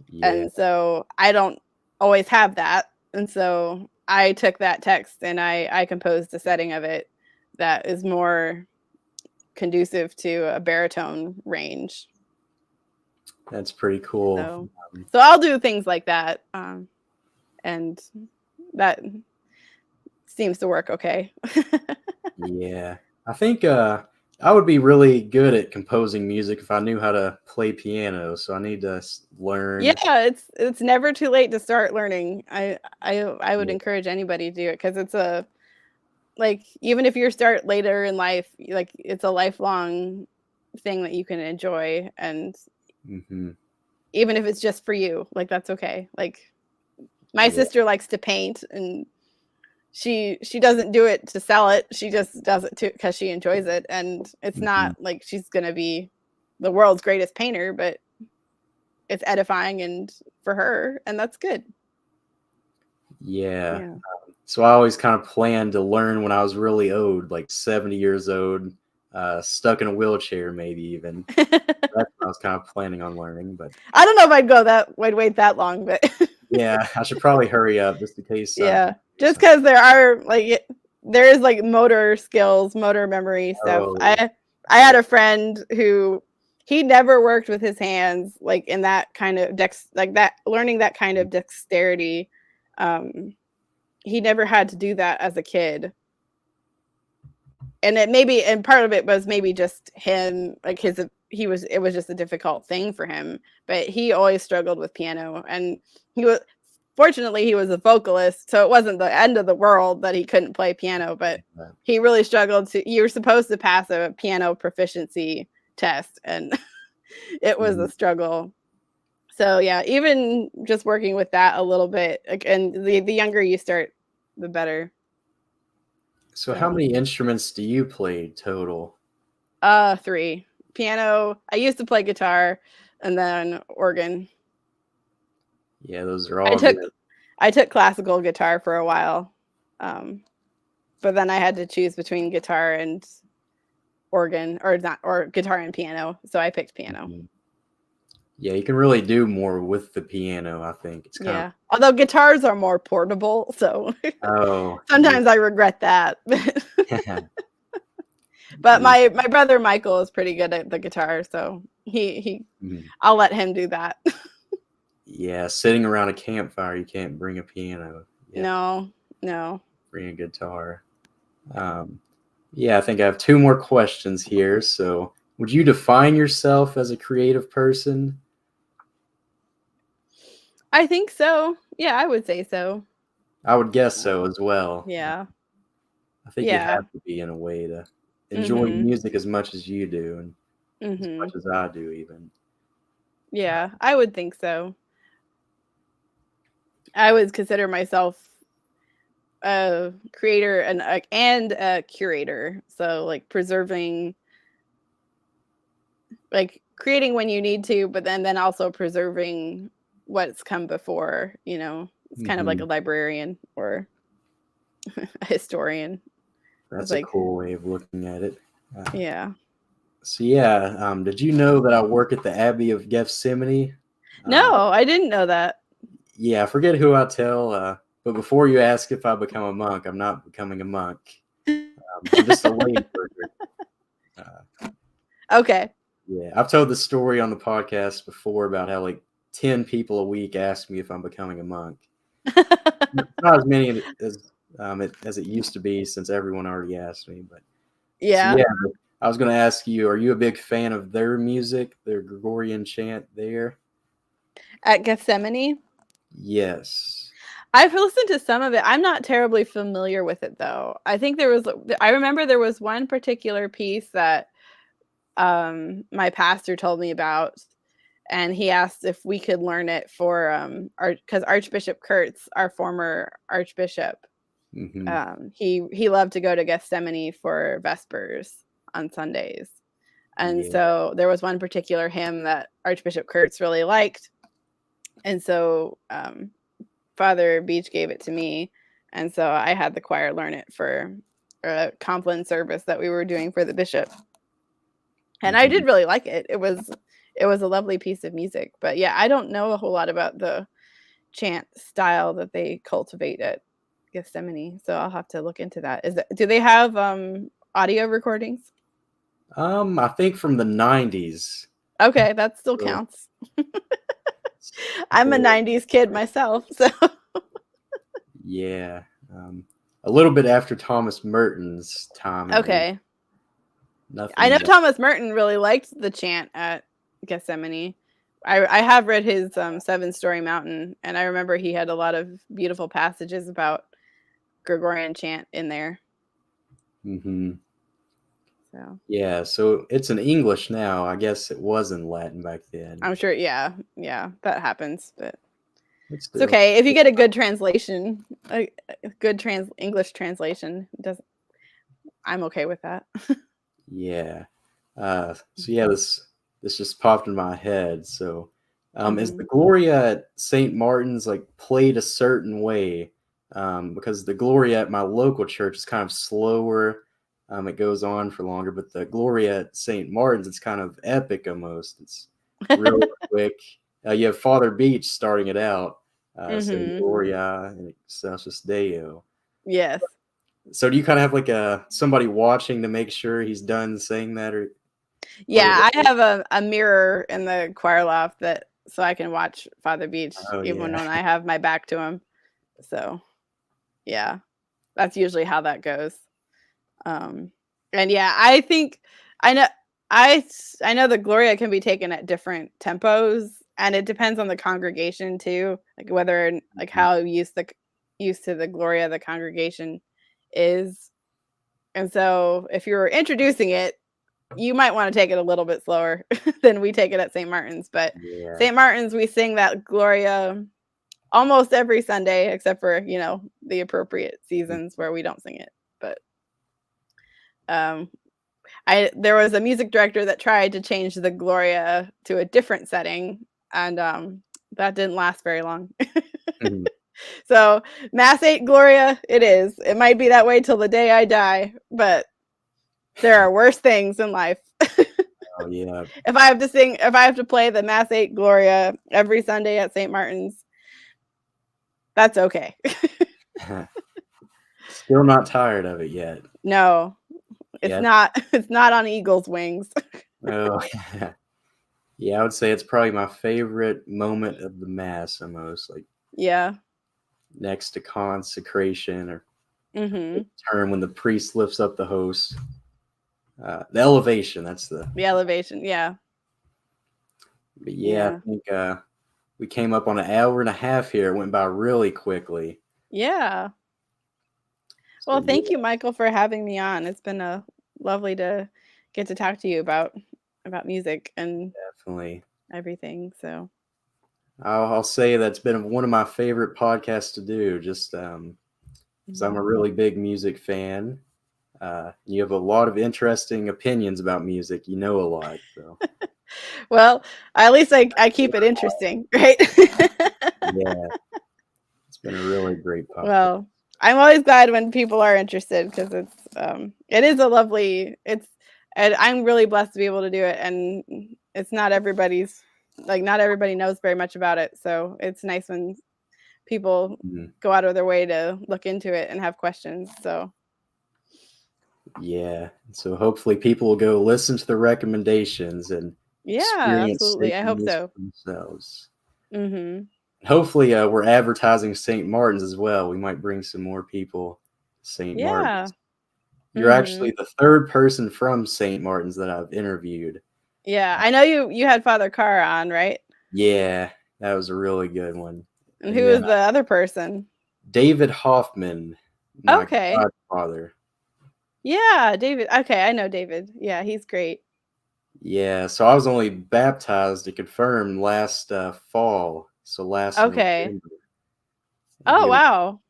[SPEAKER 2] Yeah,
[SPEAKER 3] And so I don't always have that, and so I took that text and I composed a setting of it that is more conducive to a baritone range.
[SPEAKER 2] that's pretty cool.
[SPEAKER 3] So I'll do things like that, and that seems to work okay.
[SPEAKER 2] Yeah, I think I would be really good at composing music if I knew how to play piano. So I need to learn.
[SPEAKER 3] Yeah, it's never too late to start learning. I would
[SPEAKER 2] Yeah.
[SPEAKER 3] encourage anybody to do it because it's a like even if you start later in life, like it's a lifelong thing that you can enjoy, and
[SPEAKER 2] hmm
[SPEAKER 3] even if it's just for you, like that's okay. Like my
[SPEAKER 2] Yeah.
[SPEAKER 3] sister likes to paint, and she doesn't do it to sell it. She just does it because she enjoys it, and it's not like she's gonna be the world's greatest painter, but it's edifying and for her, and that's good.
[SPEAKER 2] Yeah.
[SPEAKER 3] Yeah.
[SPEAKER 2] So I always kind of planned to learn when I was really old, like 70 years old, stuck in a wheelchair, maybe even. That's what I was kind of planning on learning. But
[SPEAKER 3] I don't know if I'd wait that long, but
[SPEAKER 2] yeah, I should probably hurry up just in case.
[SPEAKER 3] yeah, just because there is like motor skills, motor memory stuff.
[SPEAKER 2] Oh,
[SPEAKER 3] I had a friend who he never worked with his hands like in that kind of learning that kind of dexterity. He never had to do that as a kid. and and part of it was maybe just him, like it was just a difficult thing for him, but he always struggled with piano, and fortunately he was a vocalist, so it wasn't the end of the world that he couldn't play piano, but he really struggled you were supposed to pass a piano proficiency test, and it was a struggle. So yeah, even just working with that a little bit, and the younger you start, the better.
[SPEAKER 2] So how many instruments do you play total?
[SPEAKER 3] 3. Piano. I used to play guitar, and then organ.
[SPEAKER 2] Yeah, those are all good.
[SPEAKER 3] I took classical guitar for a while, but then I had to choose between guitar and organ, or guitar and piano. So I picked piano.
[SPEAKER 2] Yeah, you can really do more with the piano, I think. It's kind of...
[SPEAKER 3] Although guitars are more portable, so sometimes I regret that. But my brother Michael is pretty good at the guitar, so I'll let him do that.
[SPEAKER 2] Yeah, sitting around a campfire, you can't bring a piano.
[SPEAKER 3] No.
[SPEAKER 2] Bring a guitar. Yeah, I think I have 2 more questions here. So, would you define yourself as a creative person?
[SPEAKER 3] I think so. Yeah, I would say so.
[SPEAKER 2] I would guess so as well.
[SPEAKER 3] Yeah.
[SPEAKER 2] I think you have to be, in a way, to enjoy music as much as you do, and as much as I do, even.
[SPEAKER 3] Yeah, I would think so. I would consider myself a creator and a curator. So like preserving, like creating when you need to, but then also preserving what's come before, it's kind of like a librarian or a historian.
[SPEAKER 2] That's a cool way of looking at it.
[SPEAKER 3] Yeah.
[SPEAKER 2] So yeah, did you know that I work at the Abbey of Gethsemane?
[SPEAKER 3] No, I didn't know that.
[SPEAKER 2] Yeah, I forget who I tell, but before you ask if I become a monk, I'm not becoming a monk. I'm just a lay worker.
[SPEAKER 3] Okay.
[SPEAKER 2] Yeah, I've told the story on the podcast before about how like 10 people a week ask me if I'm becoming a monk. Not as many as it used to be, since everyone already asked me. But
[SPEAKER 3] yeah.
[SPEAKER 2] So, yeah, I was going to ask you, are you a big fan of their music, their Gregorian chant there?
[SPEAKER 3] At Gethsemane?
[SPEAKER 2] Yes.
[SPEAKER 3] I've listened to some of it. I'm not terribly familiar with it, though. I remember there was one particular piece that my pastor told me about, and he asked if we could learn it for because Archbishop Kurtz, our former archbishop, he loved to go to Gethsemane for Vespers on Sundays. And so there was one particular hymn that Archbishop Kurtz really liked. And so Father Beach gave it to me. And so I had the choir learn it for a Compline service that we were doing for the bishop. And I did really like it. It was a lovely piece of music. But yeah, I don't know a whole lot about the chant style that they cultivate at Gethsemane. So I'll have to look into that. Do they have audio recordings?
[SPEAKER 2] I think from the 90s.
[SPEAKER 3] Okay, that still counts. I'm a 90s kid myself, so
[SPEAKER 2] yeah. A little bit after Thomas Merton's time.
[SPEAKER 3] Okay. I know Thomas Merton really liked the chant at Gethsemane. I have read his 7-Story Mountain, and I remember he had a lot of beautiful passages about Gregorian chant in there. So
[SPEAKER 2] yeah, so it's in English now. I guess it was in Latin back then.
[SPEAKER 3] I'm sure. Yeah, that happens, but it's okay if you get a good translation, a good English translation. I'm okay with that.
[SPEAKER 2] Yeah. So yeah, this just popped in my head. So, is the Gloria at St. Martin's like played a certain way? Because the Gloria at my local church is kind of slower. It goes on for longer, but the Gloria at St. Martin's, it's kind of epic almost. It's real quick. You have Father Beach starting it out, saying Gloria in Excelsis Deo.
[SPEAKER 3] Yes.
[SPEAKER 2] So do you kind of have like somebody watching to make sure he's done saying that, or?
[SPEAKER 3] Yeah, I have a mirror in the choir loft so I can watch Father Beach even when I have my back to him. So, yeah, that's usually how that goes. And yeah, I think I know I know the Gloria can be taken at different tempos, and it depends on the congregation too, like whether like how used to the Gloria the congregation is. And so if you're introducing it, you might want to take it a little bit slower than we take it at St. Martin's. But
[SPEAKER 2] Yeah.
[SPEAKER 3] St. Martin's, we sing that Gloria almost every Sunday, except for, the appropriate seasons where we don't sing it. But there was a music director that tried to change the Gloria to a different setting, and that didn't last very long.
[SPEAKER 2] Mhm.
[SPEAKER 3] So Mass 8 Gloria, it is. It might be that way till the day I die, but there are worse things in life.
[SPEAKER 2] Oh yeah.
[SPEAKER 3] If I have to play the Mass 8 Gloria every Sunday at St. Martin's, that's okay.
[SPEAKER 2] Still not tired of it yet.
[SPEAKER 3] No, it's
[SPEAKER 2] Yeah.
[SPEAKER 3] not on eagle's wings.
[SPEAKER 2] Oh, yeah. I would say it's probably my favorite moment of the Mass almost, like
[SPEAKER 3] Yeah.
[SPEAKER 2] next to consecration or
[SPEAKER 3] Mm-hmm.
[SPEAKER 2] term when the priest lifts up the host. The elevation, that's the
[SPEAKER 3] elevation. Yeah.
[SPEAKER 2] But yeah, I think we came up on an hour and a half here. It went by really quickly.
[SPEAKER 3] Yeah.
[SPEAKER 2] So,
[SPEAKER 3] Well, thank you, Michael, for having me on. It's been lovely to get to talk to you about music and
[SPEAKER 2] definitely
[SPEAKER 3] everything. So
[SPEAKER 2] I'll say that's been one of my favorite podcasts to do, just because I'm a really big music fan. You have a lot of interesting opinions about music. You know a lot. So.
[SPEAKER 3] Well, at least I keep it interesting, right?
[SPEAKER 2] Yeah. It's been a really great podcast.
[SPEAKER 3] Well, I'm always glad when people are interested because it is a lovely, and I'm really blessed to be able to do it. And it's not everybody knows very much about it. So it's nice when people go out of their way to look into it and have questions. So
[SPEAKER 2] yeah. So hopefully people will go listen to the recommendations and experience
[SPEAKER 3] absolutely. I hope so.
[SPEAKER 2] themselves.
[SPEAKER 3] Mm-hmm.
[SPEAKER 2] Hopefully we're advertising St. Martin's as well. We might bring some more people to St. Martin's. You're actually the third person from St. Martin's that I've interviewed.
[SPEAKER 3] Yeah, I know you had Father Carr on, right?
[SPEAKER 2] Yeah, that was a really good one.
[SPEAKER 3] And who is the other person?
[SPEAKER 2] David Hoffman, my godfather.
[SPEAKER 3] Yeah, David. Okay, I know David. Yeah, he's great.
[SPEAKER 2] Yeah, so I was only baptized to confirm last fall. So last November.
[SPEAKER 3] Oh, wow.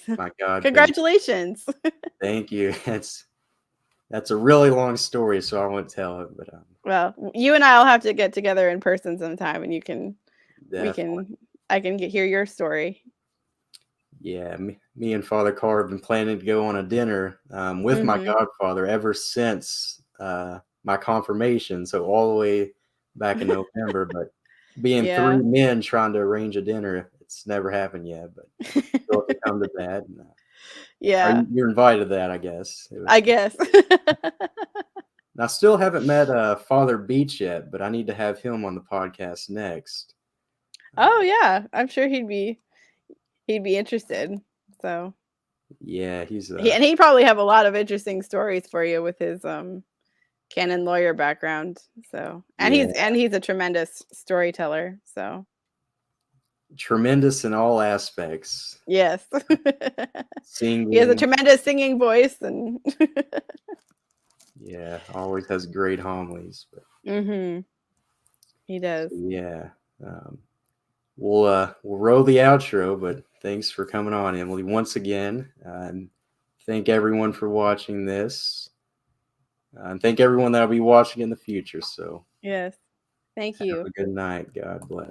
[SPEAKER 2] My God.
[SPEAKER 3] Congratulations.
[SPEAKER 2] Thank you. That's a really long story, so I won't tell it. But
[SPEAKER 3] well, you and I'll have to get together in person sometime, and I can hear your story.
[SPEAKER 2] Yeah, me and Father Carr have been planning to go on a dinner with my godfather ever since my confirmation. So all the way back in November, but being 3 men trying to arrange a dinner, it's never happened yet. But still have to come to that.
[SPEAKER 3] Yeah,
[SPEAKER 2] you're invited to that, I guess.
[SPEAKER 3] I guess.
[SPEAKER 2] I still haven't met Father Beach yet, but I need to have him on the podcast next.
[SPEAKER 3] Oh yeah, I'm sure he'd be interested. So
[SPEAKER 2] yeah,
[SPEAKER 3] he'd probably have a lot of interesting stories for you with his canon lawyer background. So he's a tremendous storyteller. So
[SPEAKER 2] tremendous in all aspects.
[SPEAKER 3] Yes.
[SPEAKER 2] Singing.
[SPEAKER 3] He has a tremendous singing voice and
[SPEAKER 2] yeah, always has great homilies. But...
[SPEAKER 3] He does.
[SPEAKER 2] So, yeah. We'll roll the outro, but thanks for coming on, Emily, once again. And thank everyone for watching this. And thank everyone that'll be watching in the future. So
[SPEAKER 3] yes. Thank you.
[SPEAKER 2] Have a good night. God bless.